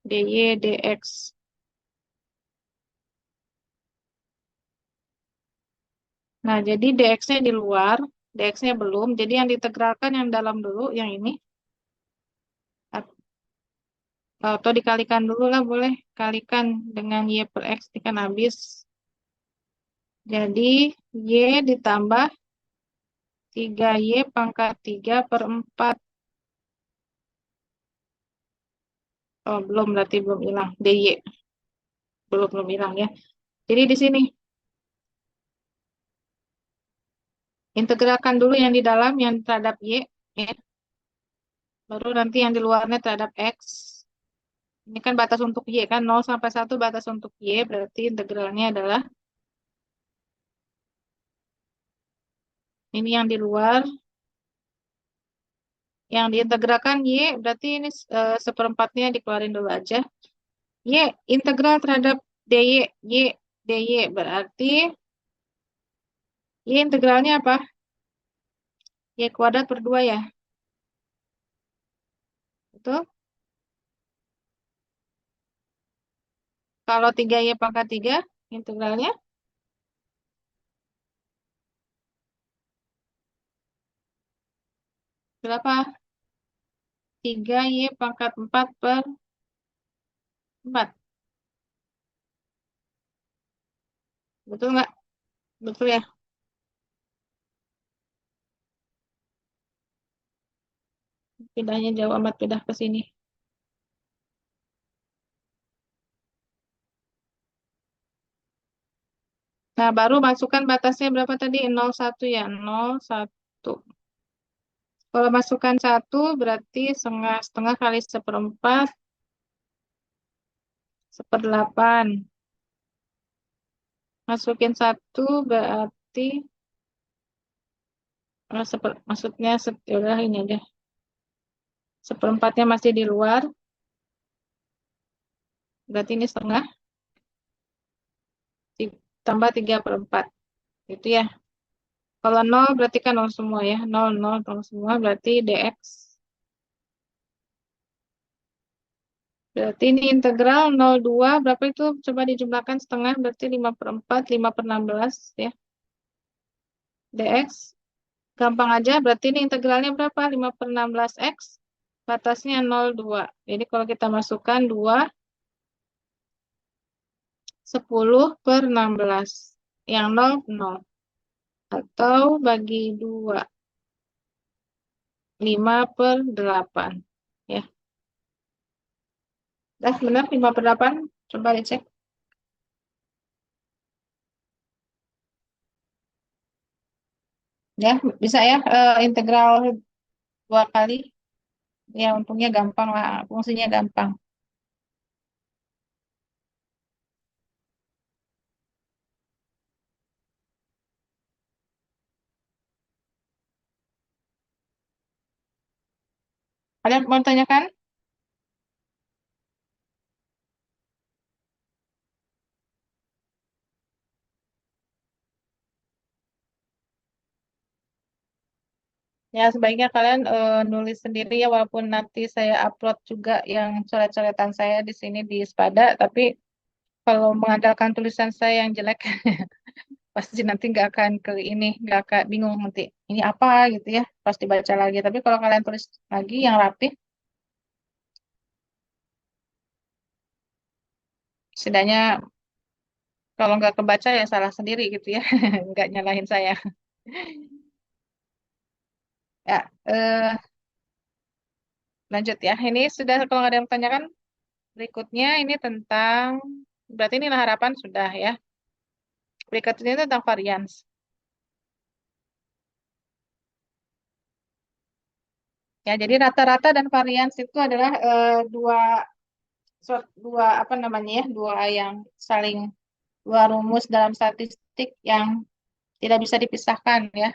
dy dx. Nah, jadi dx-nya di luar, dx-nya belum. Jadi yang ditegralkan yang dalam dulu, yang ini. Atau dikalikan dulu lah, boleh. Kalikan dengan y per x, ini kan habis. Jadi, y ditambah 3y pangkat 3 per 4. Oh, belum, berarti belum hilang. dy. Belum hilang ya. Jadi di sini, integralkan dulu yang di dalam, yang terhadap y. Ya. Baru nanti yang di luarnya terhadap x. Ini kan batas untuk y kan, 0 sampai 1 batas untuk y, berarti integralnya adalah ini yang di luar. Yang diintegralkan y, berarti ini seperempatnya dikeluarin dulu aja. Y integral terhadap dy, dy berarti y integralnya apa? Y kuadrat per 2 ya. Betul? Kalau 3y pangkat 3 integralnya berapa? 3y pangkat 4 per 4. Betul nggak? Betul ya. Pindahnya jauh amat, pindah ke sini. Nah, baru masukkan batasnya berapa tadi? 0,1 ya. 0,1. Kalau masukkan 1 berarti setengah kali seperempat, 1/8. Masukin 1 berarti maksudnya udah ini aja. Seperempatnya masih di luar. Berarti ini setengah. Tambah 3/4. Gitu ya. Kalau 0 berarti kan 0 semua ya. 0, 0, 0 semua berarti dx. Berarti ini integral 0,2 berapa itu? Coba dijumlahkan setengah berarti 5/4, 5/16 ya. dx. Gampang aja, berarti ini integralnya berapa? 5/16x. Batasnya 0,2. Jadi kalau kita masukkan 2, 10/16. Yang 0, 0. Atau bagi 2, 5/8. Ya, dah benar 5/8. Coba dicek. . Ya, bisa ya, integral 2 kali. Ya, untungnya gampang lah, fungsinya gampang. Kalian mau tanyakan? Ya, sebaiknya kalian nulis sendiri ya, walaupun nanti saya upload juga yang coret-coretan saya di sini di Spada, tapi kalau mengandalkan tulisan saya yang jelek, pasti nanti nggak akan ke ini, nggak akan bingung nanti. Ini apa gitu ya, pasti baca lagi. Tapi kalau kalian tulis lagi yang rapi, setidaknya kalau nggak kebaca ya salah sendiri gitu ya, nggak nyalahin saya. Ya, lanjut ya. Ini sudah kalau nggak ada yang tanyakan, berikutnya ini tentang, berarti ini harapan sudah ya. Berikutnya tentang varians. Ya, jadi rata-rata dan varians itu adalah dua apa namanya ya, saling dua rumus dalam statistik yang tidak bisa dipisahkan ya.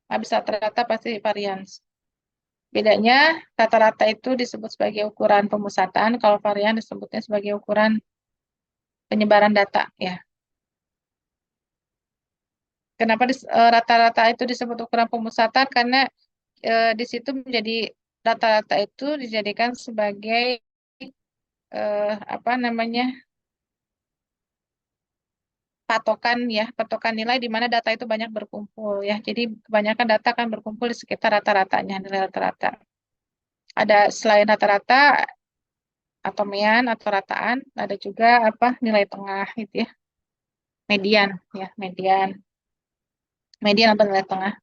Habis rata-rata pasti varians. Bedanya rata-rata itu disebut sebagai ukuran pemusatan, kalau varian disebutnya sebagai ukuran penyebaran data ya. Kenapa rata-rata itu disebut ukuran pemusatan? Karena di situ menjadi rata-rata itu dijadikan sebagai apa namanya patokan ya, patokan nilai di mana data itu banyak berkumpul ya. Jadi kebanyakan data akan berkumpul di sekitar rata-ratanya, nilai rata-rata. Ada selain rata-rata atau mean atau rataan, ada juga apa nilai tengah gitu ya, median ya, median, median atau nilai tengah.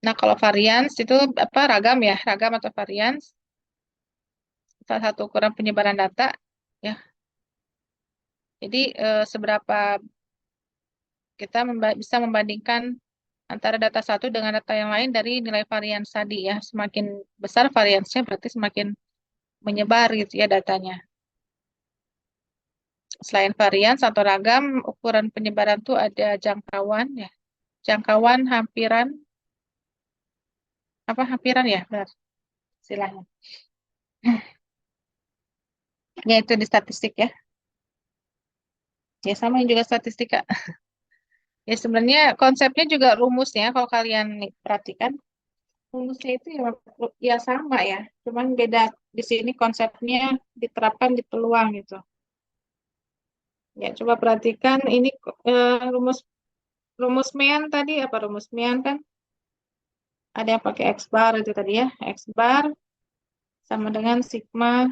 Nah, kalau varians itu apa ragam ya, ragam atau varians, salah satu ukuran penyebaran data ya. Jadi seberapa kita bisa membandingkan antara data satu dengan data yang lain dari nilai varians tadi ya. Semakin besar variansnya berarti semakin menyebar gitu ya datanya. Selain varians atau ragam, ukuran penyebaran tuh ada jangkauan ya. Jangkauan hampiran, apa hampiran ya, benar istilahnya. Ya itu di statistik ya. Ya sama yang juga statistika. Ya sebenarnya konsepnya juga rumusnya kalau kalian nih perhatikan rumusnya itu ya, ya sama ya. Cuman beda di sini konsepnya diterapkan di peluang gitu. Ya coba perhatikan ini rumus rumus mean tadi apa rumus mean kan ada yang pakai X bar itu tadi ya. X bar sama dengan sigma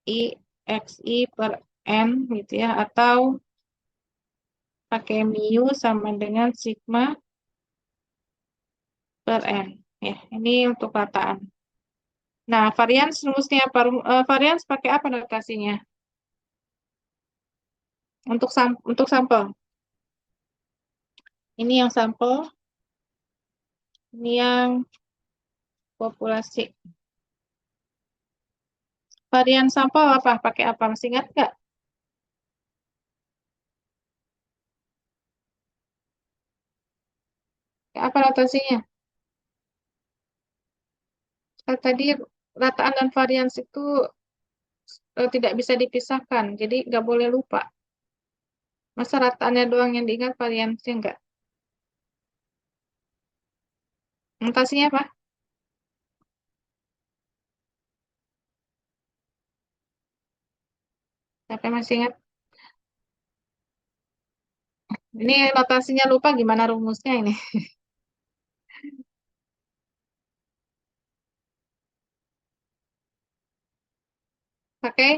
I XI per N gitu ya. Atau pakai mu sama dengan sigma per N. Ya, ini untuk rataan. Nah, varians rumusnya apa? Varians pakai apa notasinya? Untuk sampel. Ini yang sampel, ini yang populasi. Varian sampel apa? Pakai apa? Masih ingat nggak? Pakai apa notasinya? Tadi rataan dan varians itu tidak bisa dipisahkan, jadi nggak boleh lupa. Masa rataannya doang yang diingat, variansnya nggak? Notasinya apa? Siapa yang masih ingat? Ini notasinya lupa, gimana rumusnya ini? Pakai,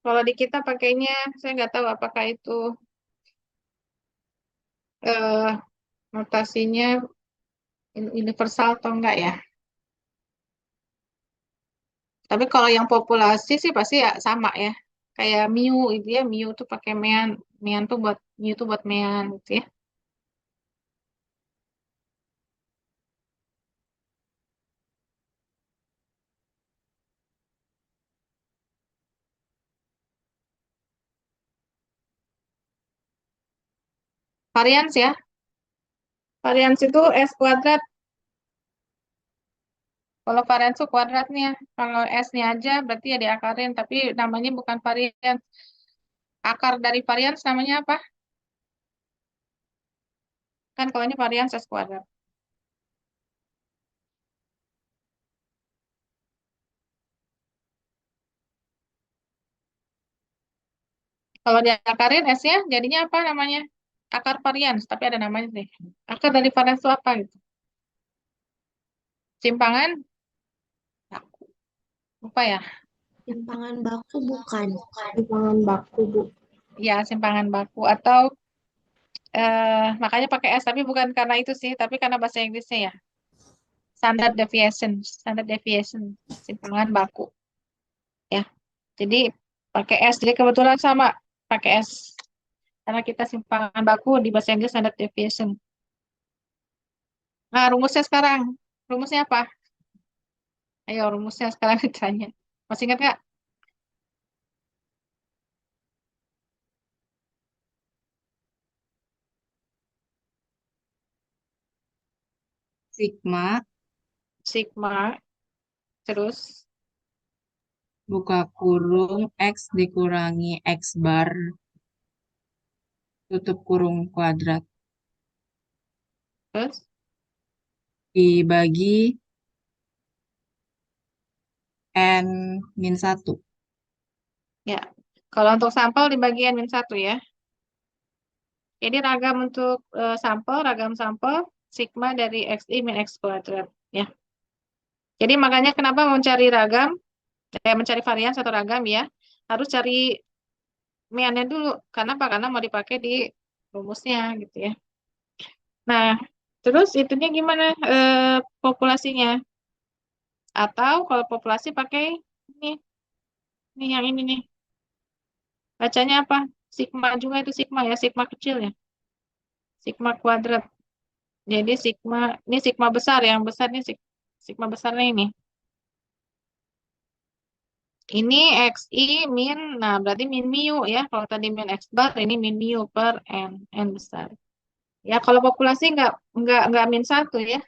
kalau di kita pakainya, saya nggak tahu apakah itu eh, notasinya universal atau enggak ya. Tapi kalau yang populasi sih pasti ya sama ya. Kayak Miu itu ya, Miu tuh pakai mean, mean tuh buat Miu tuh buat mean gitu ya. Varians ya. Varians itu S kuadrat. Kalau varians itu kuadratnya. Kalau S-nya aja berarti ya diakarin, tapi namanya bukan varians. Akar dari varians namanya apa? Kan kalau ini varians S kuadrat. Kalau diakarin S-nya jadinya apa namanya? Akar varians, tapi ada namanya deh. Akar dari varians itu apa gitu? Simpangan? Apa ya? Simpangan baku bukan. Simpangan baku, Bu. Ya, simpangan baku atau makanya pakai S, tapi bukan karena itu sih, tapi karena bahasa Inggrisnya ya. Standard deviation, simpangan baku ya. Jadi pakai S, jadi kebetulan sama pakai S. Karena kita simpangan baku di bahasa Inggris standard deviation. Nah, rumusnya sekarang. Rumusnya apa? Ayo, rumusnya sekarang ditanya. Masih ingat nggak? Sigma Sigma, terus, buka kurung X dikurangi X bar tutup kurung kuadrat terus, dibagi N min 1. ya. Kalau untuk sampel di bagian min 1 ya. Jadi ragam sampel, sigma dari XI min X kuadrat. Ya. Jadi makanya kenapa mencari ragam, mencari varian atau ragam ya, harus cari meannya dulu. Karena apa? Karena mau dipakai di rumusnya gitu ya. Nah, terus itunya gimana populasinya? Atau kalau populasi pakai ini, yang ini nih. Bacanya apa? Sigma juga itu sigma ya, sigma kecil ya. Sigma kuadrat. Jadi ini sigma besar, yang besar nih sigma besarnya ini. Ini XI min, nah berarti min mu ya. Kalau tadi min X bar, ini min mu per N besar. Ya, kalau populasi nggak min satu ya,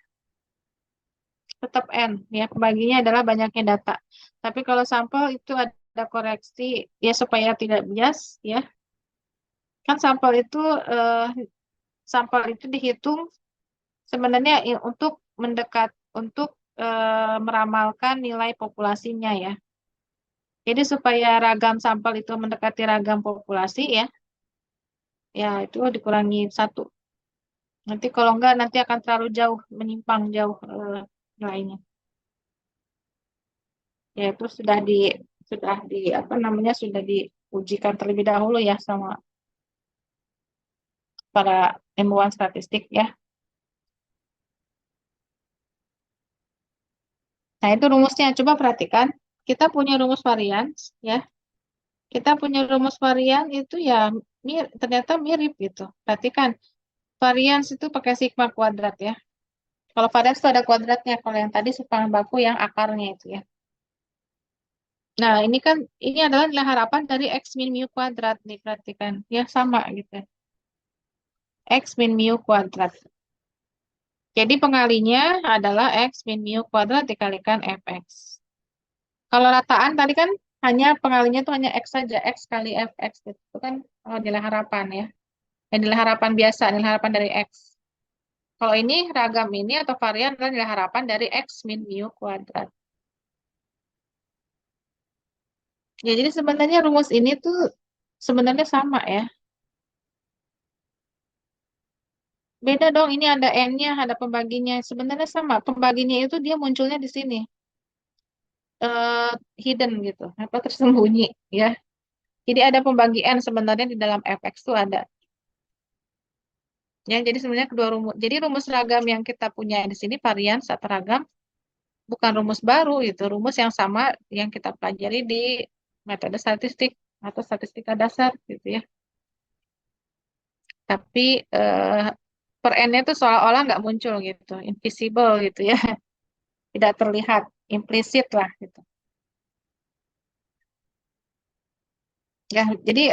tetap N. Ya, pembaginya adalah banyaknya data. Tapi kalau sampel itu ada koreksi ya supaya tidak bias ya. Kan eh, sampel itu dihitung sebenarnya untuk meramalkan nilai populasinya ya. Jadi supaya ragam sampel itu mendekati ragam populasi ya, ya itu dikurangi satu. Nanti kalau enggak nanti akan terlalu jauh, menyimpang jauh nilainya. Ya itu sudah di apa namanya sudah diujikan terlebih dahulu ya sama para ilmuwan statistik ya. Nah itu rumusnya. Coba perhatikan. Kita punya rumus varian ya. Kita punya rumus varian itu ya ternyata mirip gitu. Perhatikan. Varians itu pakai sigma kuadrat ya. Kalau varians itu ada kuadratnya. Kalau yang tadi simpangan baku yang akarnya itu ya. Nah, ini adalah nilai harapan dari X min mu kuadrat nih, perhatikan. Ya, sama gitu. X min mu kuadrat. Jadi pengalinya adalah X min mu kuadrat dikalikan Fx. Kalau rataan tadi kan hanya pengalinya itu hanya X saja, X kali Fx. Itu kan nilai harapan ya. Nilai harapan biasa, nilai harapan dari X. Kalau ini ragam ini atau varian adalah nilai harapan dari X min mu kuadrat. Ya, jadi sebenarnya rumus ini tuh sebenarnya sama ya. Beda dong, ini ada N-nya, ada pembaginya. Sebenarnya sama, pembaginya itu dia munculnya di sini. eh Hidden gitu, apa tersembunyi ya. Jadi ada pembagi N sebenarnya di dalam fx itu ada. Ya, jadi sebenarnya kedua rumus. Jadi rumus ragam yang kita punya di sini varian atau ragam bukan rumus baru itu, rumus yang sama yang kita pelajari di metode statistik atau statistika dasar gitu ya. Tapi per n-nya itu seolah-olah nggak muncul gitu, invisible gitu ya, tidak terlihat, implisit lah gitu. Ya, jadi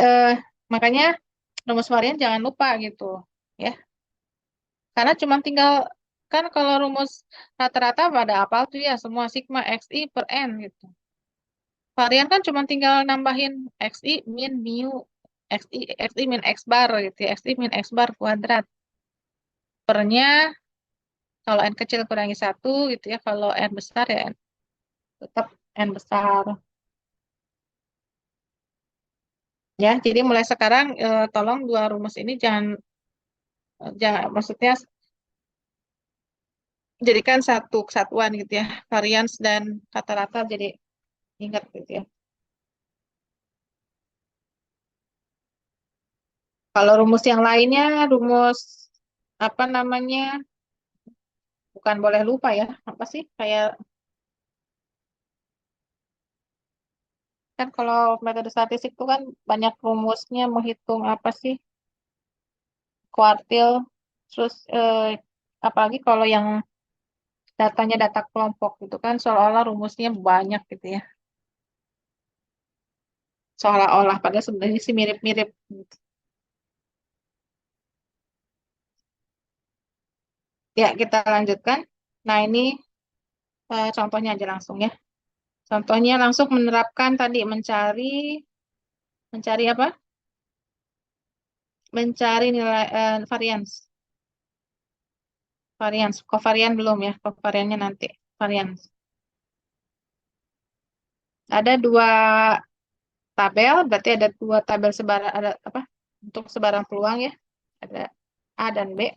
makanya rumus varian jangan lupa gitu ya. Karena cuma tinggal kan kalau rumus rata-rata pada apa tuh ya semua sigma xi per n gitu. Varian kan cuma tinggal nambahin xi min mu xi min x bar gitu ya. Xi min x bar kuadrat. Pernya kalau n kecil kurangi satu gitu ya. Kalau n besar ya tetap n besar. Ya, jadi mulai sekarang tolong dua rumus ini jangan maksudnya jadikan satu kesatuan gitu ya. Varians dan rata-rata jadi ingat gitu ya. Kalau rumus yang lainnya, rumus apa namanya, bukan boleh lupa ya, apa sih, kayak kan kalau metode statistik itu kan banyak rumusnya menghitung apa sih, kuartil, terus apalagi kalau yang datanya data kelompok gitu kan, seolah-olah rumusnya banyak gitu ya, seolah-olah padahal sebenarnya sih mirip-mirip gitu. Ya, kita lanjutkan. Nah, ini contohnya aja langsung ya. Contohnya langsung menerapkan tadi mencari apa? Mencari nilai varians. Varians, covarian belum ya, covariannya nanti. Varians. Ada dua tabel, berarti ada dua tabel sebaran, ada apa? Untuk sebaran peluang ya. Ada A dan B.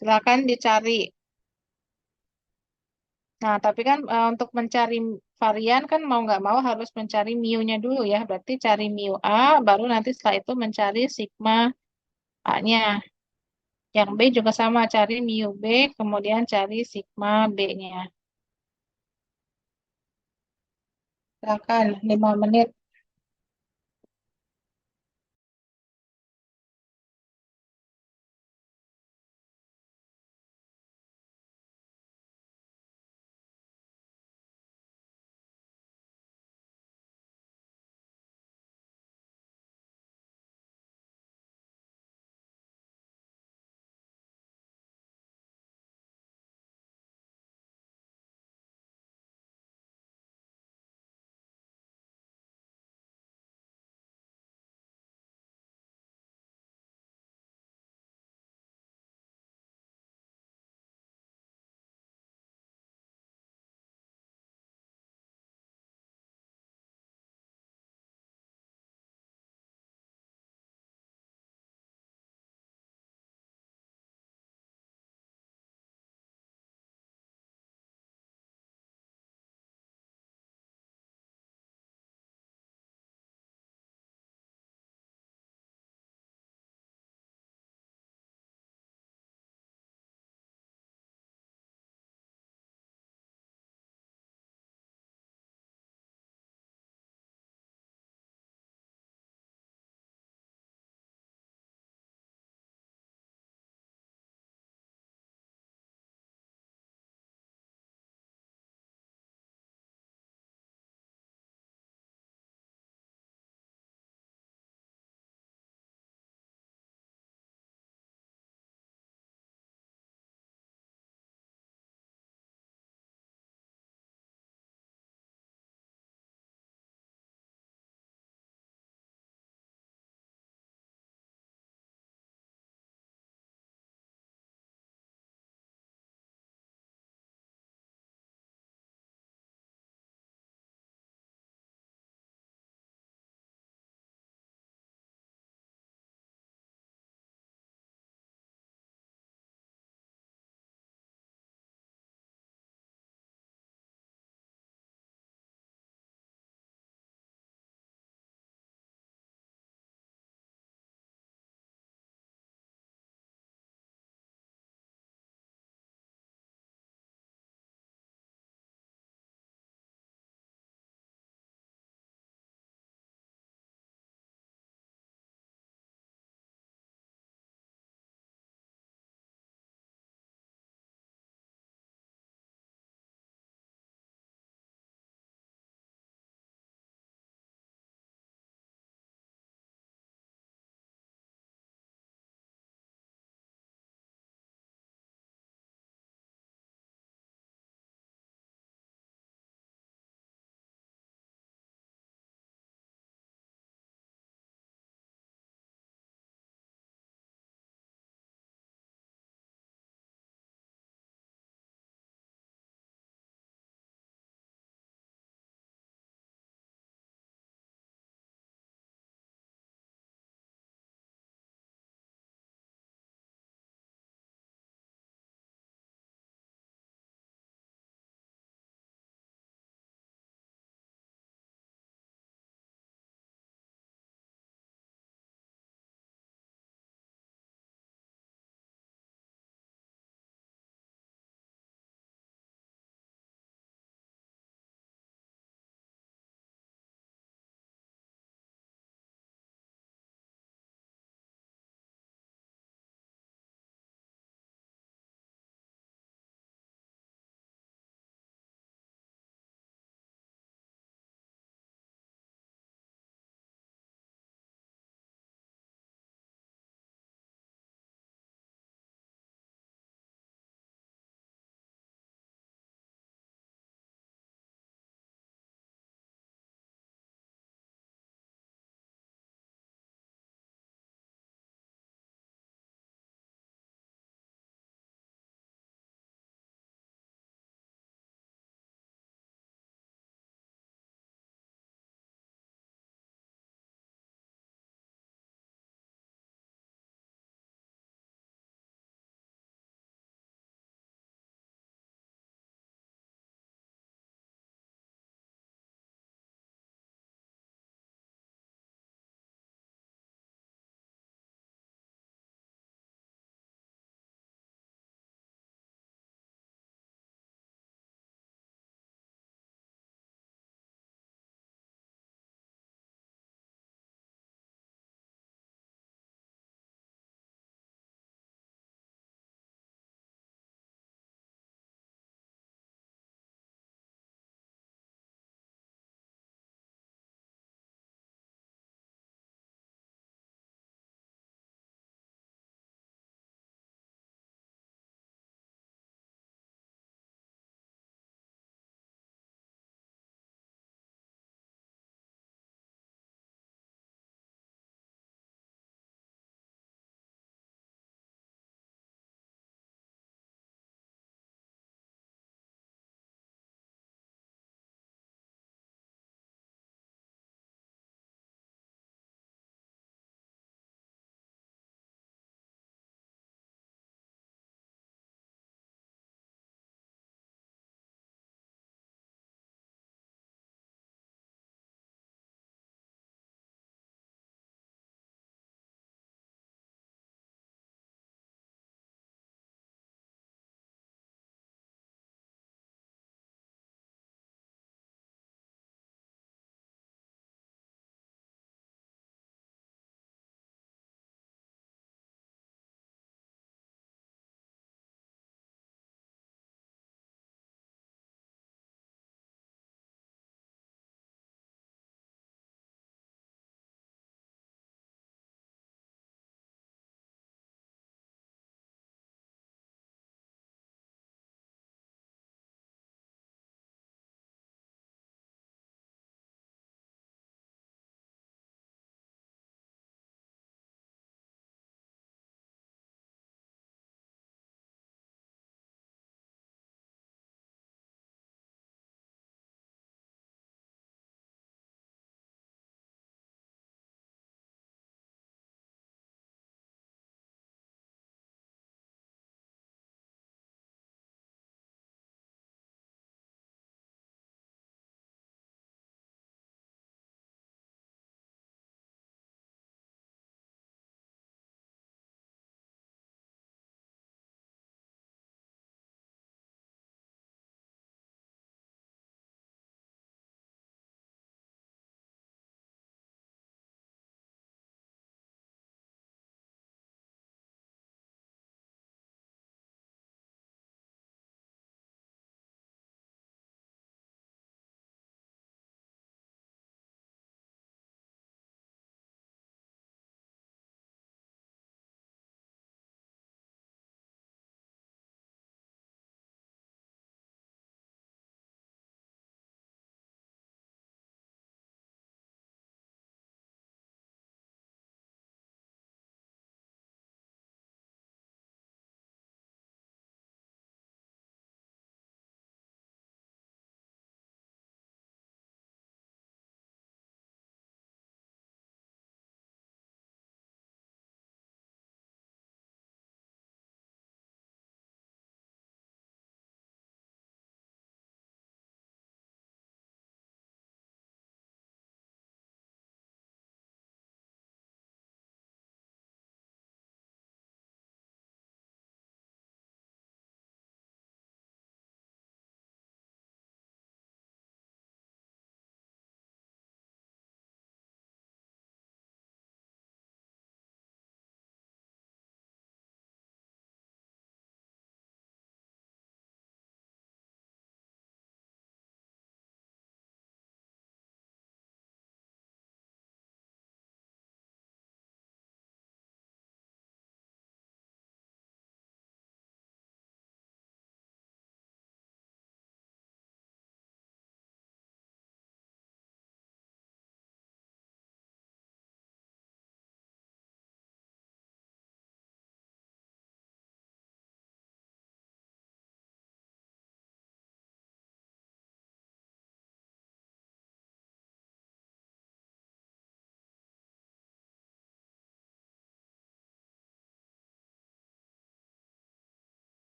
Silakan dicari. Nah, tapi kan untuk mencari varian kan mau nggak mau harus mencari mu-nya dulu ya. Berarti cari mu A, baru nanti setelah itu mencari sigma A-nya. Yang B juga sama, cari mu B, kemudian cari sigma B-nya. Silakan, 5 menit.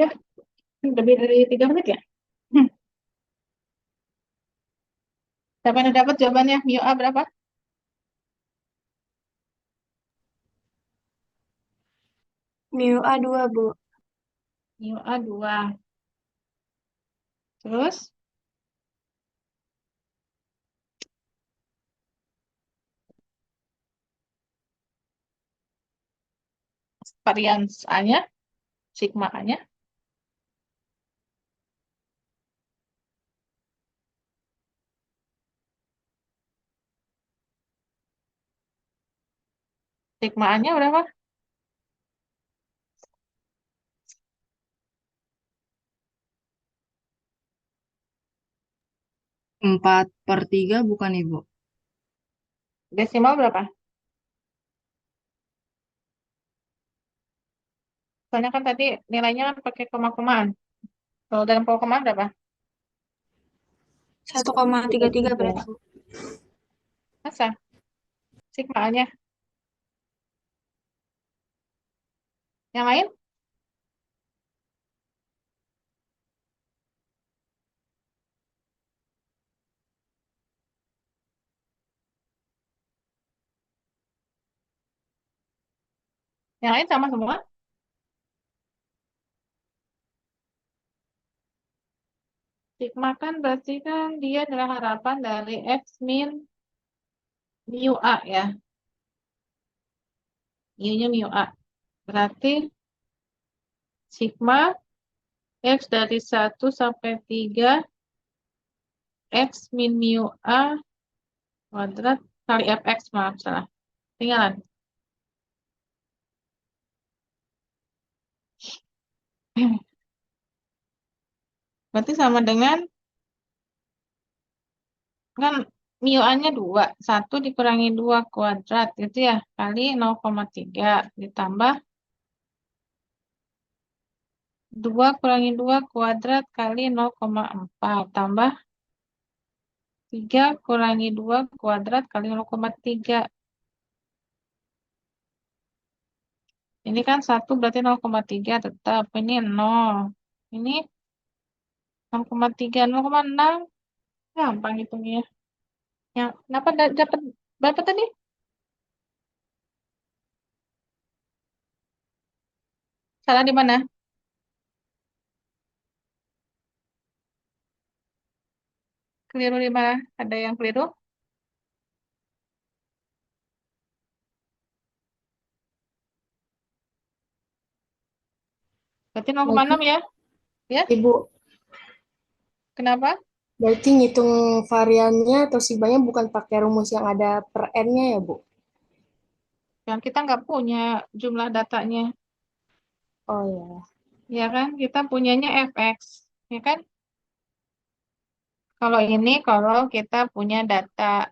Ya, lebih dari 3 menit ya. Hmm. Siapa yang udah dapat jawabannya? Mu A berapa? Mu A 2, Bu. Mu A 2. Terus, varians A-nya, sigma A-nya. Sigma A-nya berapa? 4/3 bukan Ibu? Desimal berapa? Soalnya kan tadi nilainya kan pakai koma-komaan. Kalau dalam koma berapa? 1,33 berarti, Bu. Masa? Sigma A-nya. Yang lain? Yang lain sama semua? Sigma kan berarti kan dia adalah harapan dari X min mu A ya. Mu-nya mu A. Berarti sigma X dari 1 sampai 3 X min mu A kuadrat kali fx, maaf salah. Tinggalan. Berarti sama dengan kan mu A-nya 2. 1 dikurangi 2 kuadrat gitu ya. Kali 0,3 ditambah 2 kurangi 2 kuadrat kali 0,4 tambah 3 kurangi 2 kuadrat kali 0,3. Ini kan 1 berarti 0,3 tetap. Ini 0. Ini 0,3, 0,6. Gampang hitungnya. Yang kenapa dapat berapa tadi? Salah di mana? Keliru di mana? Ada yang keliru? Berarti Berarti 0,6 ya? Ya, Ibu, kenapa? berarti ngitung variannya atau sigmanya bukan pakai rumus yang ada per n-nya ya, Bu? Yang kita nggak punya jumlah datanya. Oh ya. Ya kan? Kita punyanya fx. Ya kan? Kalau ini kalau kita punya data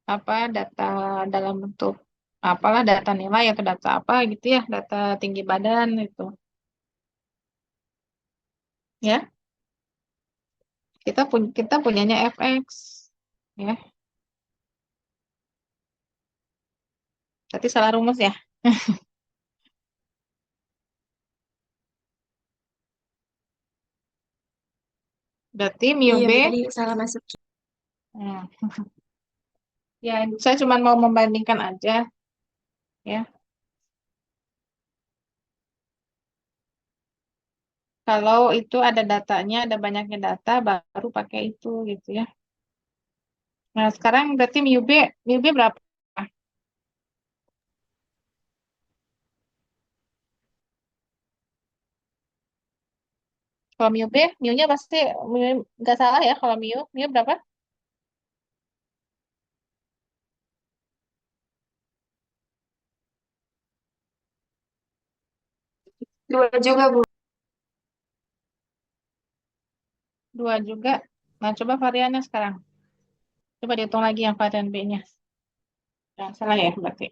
apa data dalam bentuk apalah data nilai atau data apa gitu ya, data tinggi badan itu. Ya, kita punyanya fx. Ya, berarti salah rumus ya. Berarti mu Iya, b. Bu, tadi salah masuk. Hmm. Ya, saya cuma mau membandingkan aja ya. Kalau itu ada datanya, ada banyaknya data, baru pakai itu gitu ya. Nah, sekarang berarti mu b berapa? Kalau mu b, mu-nya pasti nggak salah ya. Kalau mu berapa? 2 juga, Bu. 2 juga. Nah, coba variannya sekarang. Coba dihitung lagi yang varian B-nya. Nah, salah ya berarti.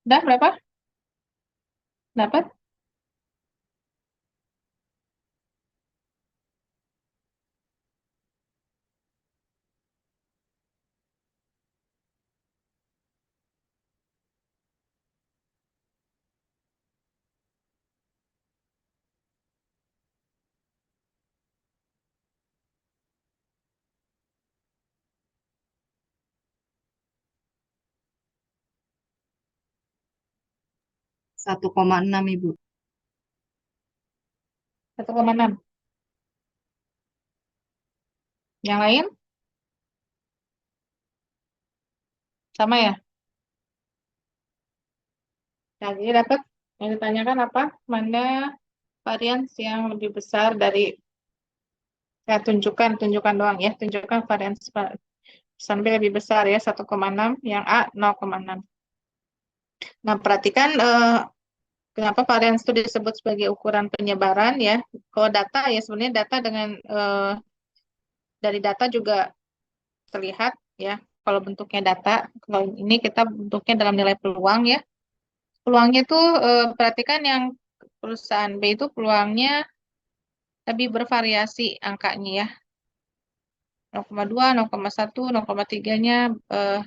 Udah berapa? Dapat? 1,6 Ibu. 1,6. Yang lain? Sama ya? Nah, jadi dapat yang ditanyakan apa? Mana varian yang lebih besar dari ya tunjukkan doang ya, tunjukkan varian sampai lebih besar ya 1,6, yang A 0,6. Nah, perhatikan kenapa varian itu disebut sebagai ukuran penyebaran ya. Kalau data ya sebenarnya data dengan dari data juga terlihat ya. Kalau bentuknya data, kalau ini kita bentuknya dalam nilai peluang ya. Peluangnya itu perhatikan yang perusahaan B itu peluangnya lebih bervariasi angkanya ya. 0,2, 0,1, 0,3-nya. eh,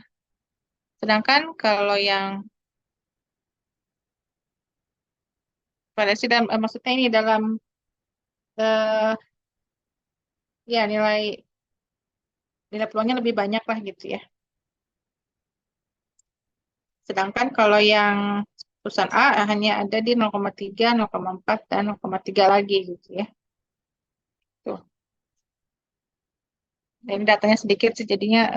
Sedangkan kalau yang variasi dalam, maksudnya ini dalam eh, ya nilai nilai peluangnya lebih banyak lah gitu ya. Sedangkan kalau yang perusahaan A hanya ada di 0,3, 0,4, dan 0,3 lagi gitu ya. Tuh. Dan ini datanya sedikit sih jadinya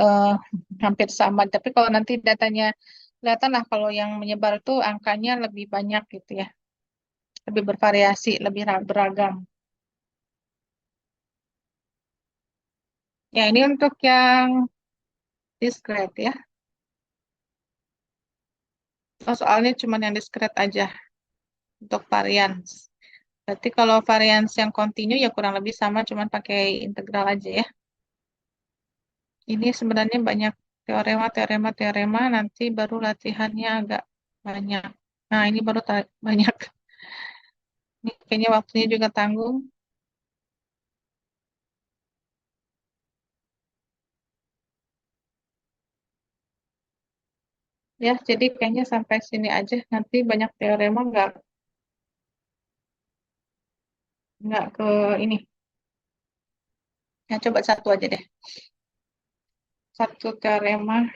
hampir sama. Tapi kalau nanti datanya kelihatan lah kalau yang menyebar itu angkanya lebih banyak gitu ya. Lebih bervariasi, lebih beragam. Ya ini untuk yang discrete ya. Oh, soalnya cuma yang discrete aja untuk varians. Berarti kalau varians yang kontinu ya kurang lebih sama, cuman pakai integral aja ya. Ini sebenarnya banyak teorema, teorema, teorema, nanti baru latihannya agak banyak. Nah, ini baru banyak. Ini kayaknya waktunya juga tanggung. Ya, jadi kayaknya sampai sini aja. Nanti banyak teorema nggak ke ini. Ya, coba satu aja deh. Satu teorema,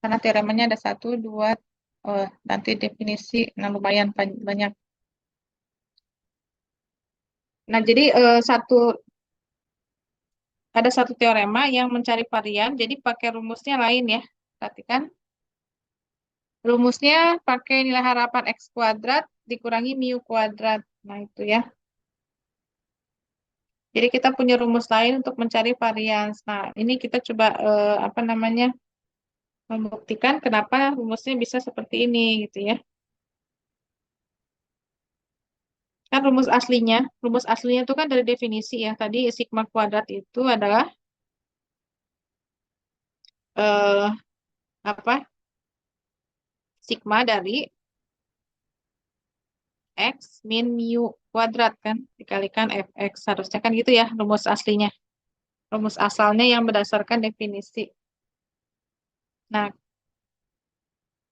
karena teoremanya ada satu, dua, nanti definisi, nah lumayan banyak. Nah, jadi ada satu teorema yang mencari varian, jadi pakai rumusnya lain ya. Perhatikan, rumusnya pakai nilai harapan X kuadrat dikurangi mu kuadrat. Nah, itu ya. Jadi kita punya rumus lain untuk mencari varians. Nah, ini kita coba apa namanya membuktikan kenapa rumusnya bisa seperti ini gitu ya. Kan rumus aslinya itu kan dari definisi ya. Tadi sigma kuadrat itu adalah eh, apa? Sigma dari X min mu kuadrat kan dikalikan fx. Harusnya kan gitu ya rumus aslinya. Rumus asalnya yang berdasarkan definisi. Nah,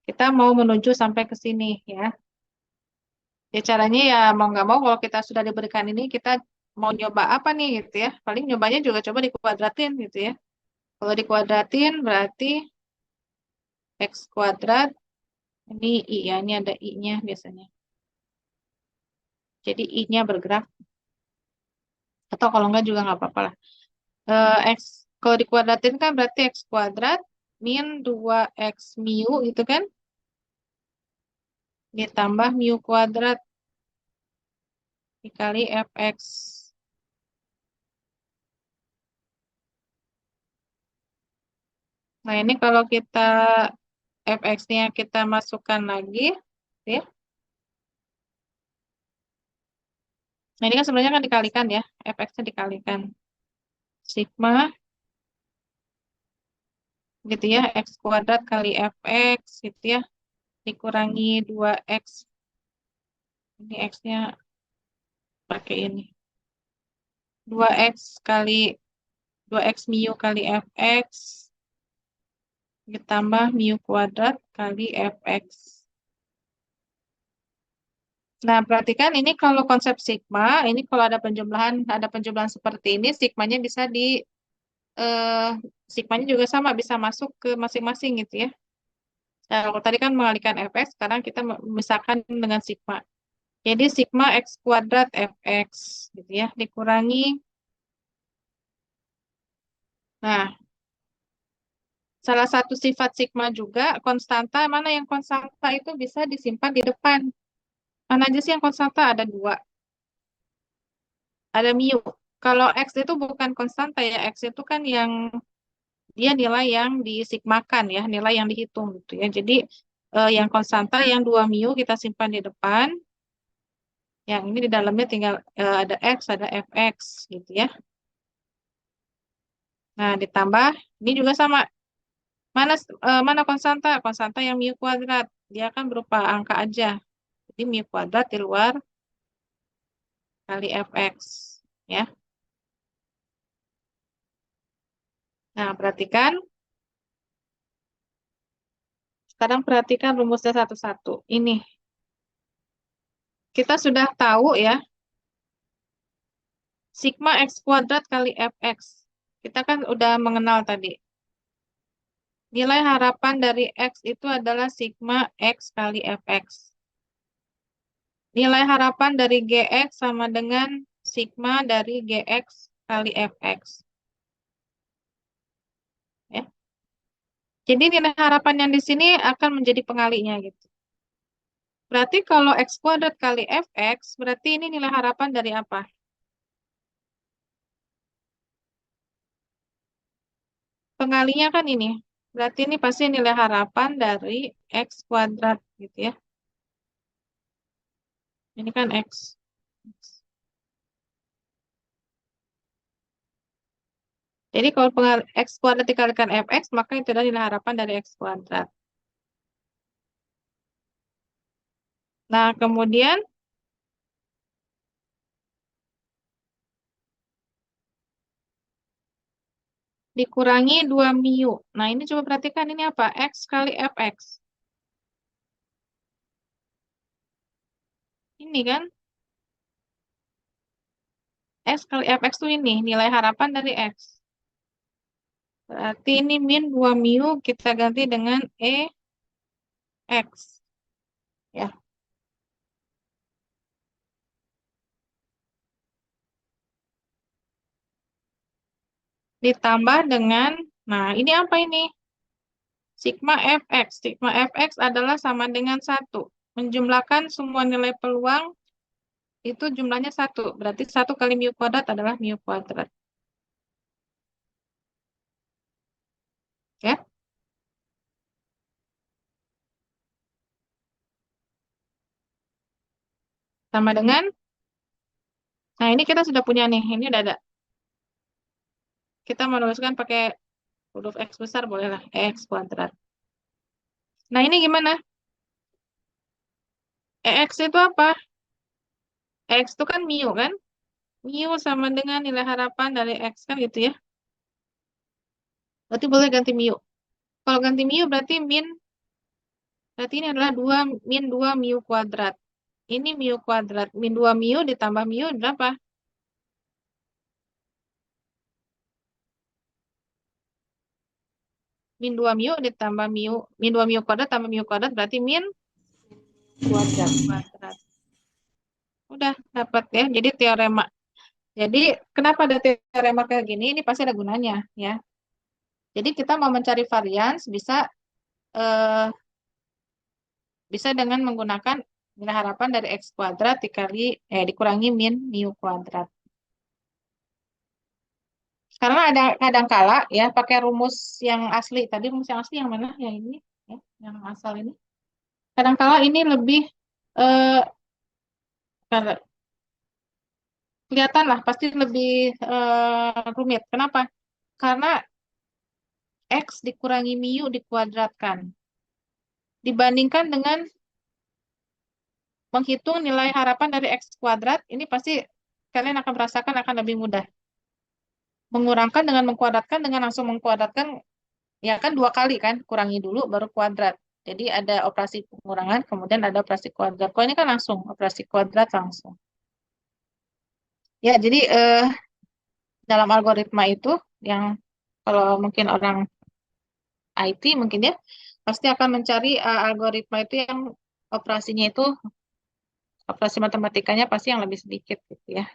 kita mau menuju sampai ke sini ya. Ya caranya ya mau nggak mau kalau kita sudah diberikan ini kita mau nyoba apa nih gitu ya. Paling nyobanya juga coba dikuadratin gitu ya. Kalau dikuadratin berarti X kuadrat. Ini I ya, ini ada I-nya biasanya. Jadi I-nya bergerak. Atau kalau enggak juga nggak apa-apa lah. X, kalau dikuadratin kan berarti X kuadrat min 2X mu gitu kan. Ditambah mu kuadrat dikali Fx. Nah ini kalau kita Fx-nya kita masukkan lagi. Ya. Nah ini kan sebenarnya kan dikalikan ya. Fx-nya dikalikan. Sigma gitu ya, X kuadrat kali Fx gitu ya, dikurangi 2X, ini X-nya pakai ini, 2X kali 2X mu kali Fx, ditambah mu kuadrat kali Fx. Nah, perhatikan ini kalau konsep sigma, ini kalau ada penjumlahan seperti ini, sigmanya bisa eh, sigmanya juga sama, bisa masuk ke masing-masing gitu ya. Nah, kalau tadi kan mengalihkan fx, sekarang kita memisahkan dengan sigma. Jadi sigma x kuadrat fx gitu ya, dikurangi. Nah, salah satu sifat sigma juga konstanta, mana yang konstanta itu bisa disimpan di depan. Mana aja sih yang konstanta? Ada dua. Ada mu. Kalau x itu bukan konstanta ya, x itu kan yang dia nilai yang disigmakan ya, nilai yang dihitung gitu ya. Jadi yang konstanta yang 2 mu kita simpan di depan, yang ini di dalamnya tinggal ada x, ada fx gitu ya. Nah, ditambah ini juga sama. Mana konstanta? Konstanta yang mu kuadrat. Dia kan berupa angka aja. Jadi mu kuadrat di luar kali fx ya. Nah, perhatikan. Sekarang perhatikan rumusnya satu-satu. Ini kita sudah tahu ya, sigma x kuadrat kali fx. Kita kan udah mengenal tadi. Nilai harapan dari x itu adalah sigma x kali fx. Nilai harapan dari gx sama dengan sigma dari gx kali fx. Ya. Jadi nilai harapan yang di sini akan menjadi pengalinya gitu. Berarti kalau x kuadrat kali fx, berarti ini nilai harapan dari apa? Pengalinya kan ini. Berarti ini pasti nilai harapan dari x kuadrat gitu ya. Ini kan x. Jadi kalau x kuadrat dikalikan fx, maka itu adalah nilai harapan dari x kuadrat. Nah, kemudian dikurangi 2 mu. Nah, ini coba perhatikan ini apa? X kali fx. Ini kan, X kali fx tuh ini, nilai harapan dari x. Berarti ini min 2 mu kita ganti dengan x. Ya, ditambah dengan, nah ini apa ini? Sigma fx. Sigma fx adalah sama dengan 1. Menjumlahkan semua nilai peluang itu jumlahnya 1. Berarti 1 kali mu kuadrat adalah mu kuadrat. Ya, sama dengan, nah ini kita sudah punya nih, ini udah ada. Kita menuliskan pakai huruf X besar bolehlah, X kuadrat. Nah ini gimana? X itu apa? X itu kan mu kan? Mu sama dengan nilai harapan dari X kan gitu ya. Berarti boleh ganti mu. Kalau ganti mu berarti ini adalah min 2 mu kuadrat. Ini mu kuadrat. Min 2 mu ditambah mu berapa? Min 2 mu ditambah min 2 mu kuadrat tambah mu kuadrat berarti min Kuadrat. kuadrat. Udah dapat ya. Jadi teorema. Jadi kenapa ada teorema kayak gini? Ini pasti ada gunanya ya. Jadi kita mau mencari varians eh, bisa dengan menggunakan nilai harapan dari x kuadrat dikurangi min mu kuadrat. Karena ada kadangkala ya pakai rumus yang asli. Tadi rumus yang asli yang mana? Yang ini ya, yang asal ini. Kadangkala ini lebih eh, kar- kelihatan lah pasti lebih rumit. Kenapa? Karena X dikurangi mu dikuadratkan. Dibandingkan dengan menghitung nilai harapan dari X kuadrat, ini pasti kalian akan merasakan akan lebih mudah. Mengurangkan dengan mengkuadratkan, dengan langsung mengkuadratkan, ya kan 2 kali kan, kurangi dulu baru kuadrat. Jadi ada operasi pengurangan, kemudian ada operasi kuadrat. Kalau ini kan langsung, operasi kuadrat langsung. Ya, jadi dalam algoritma itu, yang kalau mungkin orang IT mungkin ya, pasti akan mencari algoritma itu yang operasinya itu, operasi matematikanya pasti yang lebih sedikit gitu ya.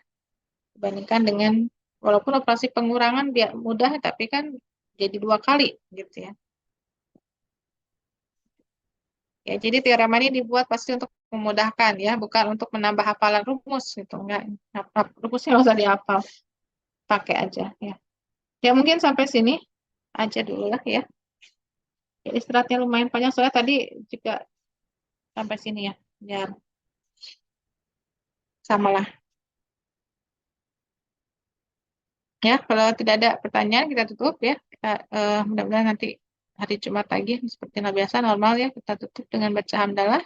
Dibandingkan dengan, walaupun operasi pengurangan biar mudah, tapi kan jadi 2 kali gitu ya. Ya, jadi teorema ini dibuat pasti untuk memudahkan ya, bukan untuk menambah hafalan rumus gitu. Enggak, rumusnya nggak usah dihafal, pakai aja ya. Ya mungkin sampai sini aja dulu lah ya. Ya, istirahatnya lumayan panjang soalnya tadi juga sampai sini ya, biar samalah. Ya, kalau tidak ada pertanyaan kita tutup ya. Kita mudah-mudahan nanti hari Jumat lagi seperti biasa normal ya, kita tutup dengan baca hamdalah.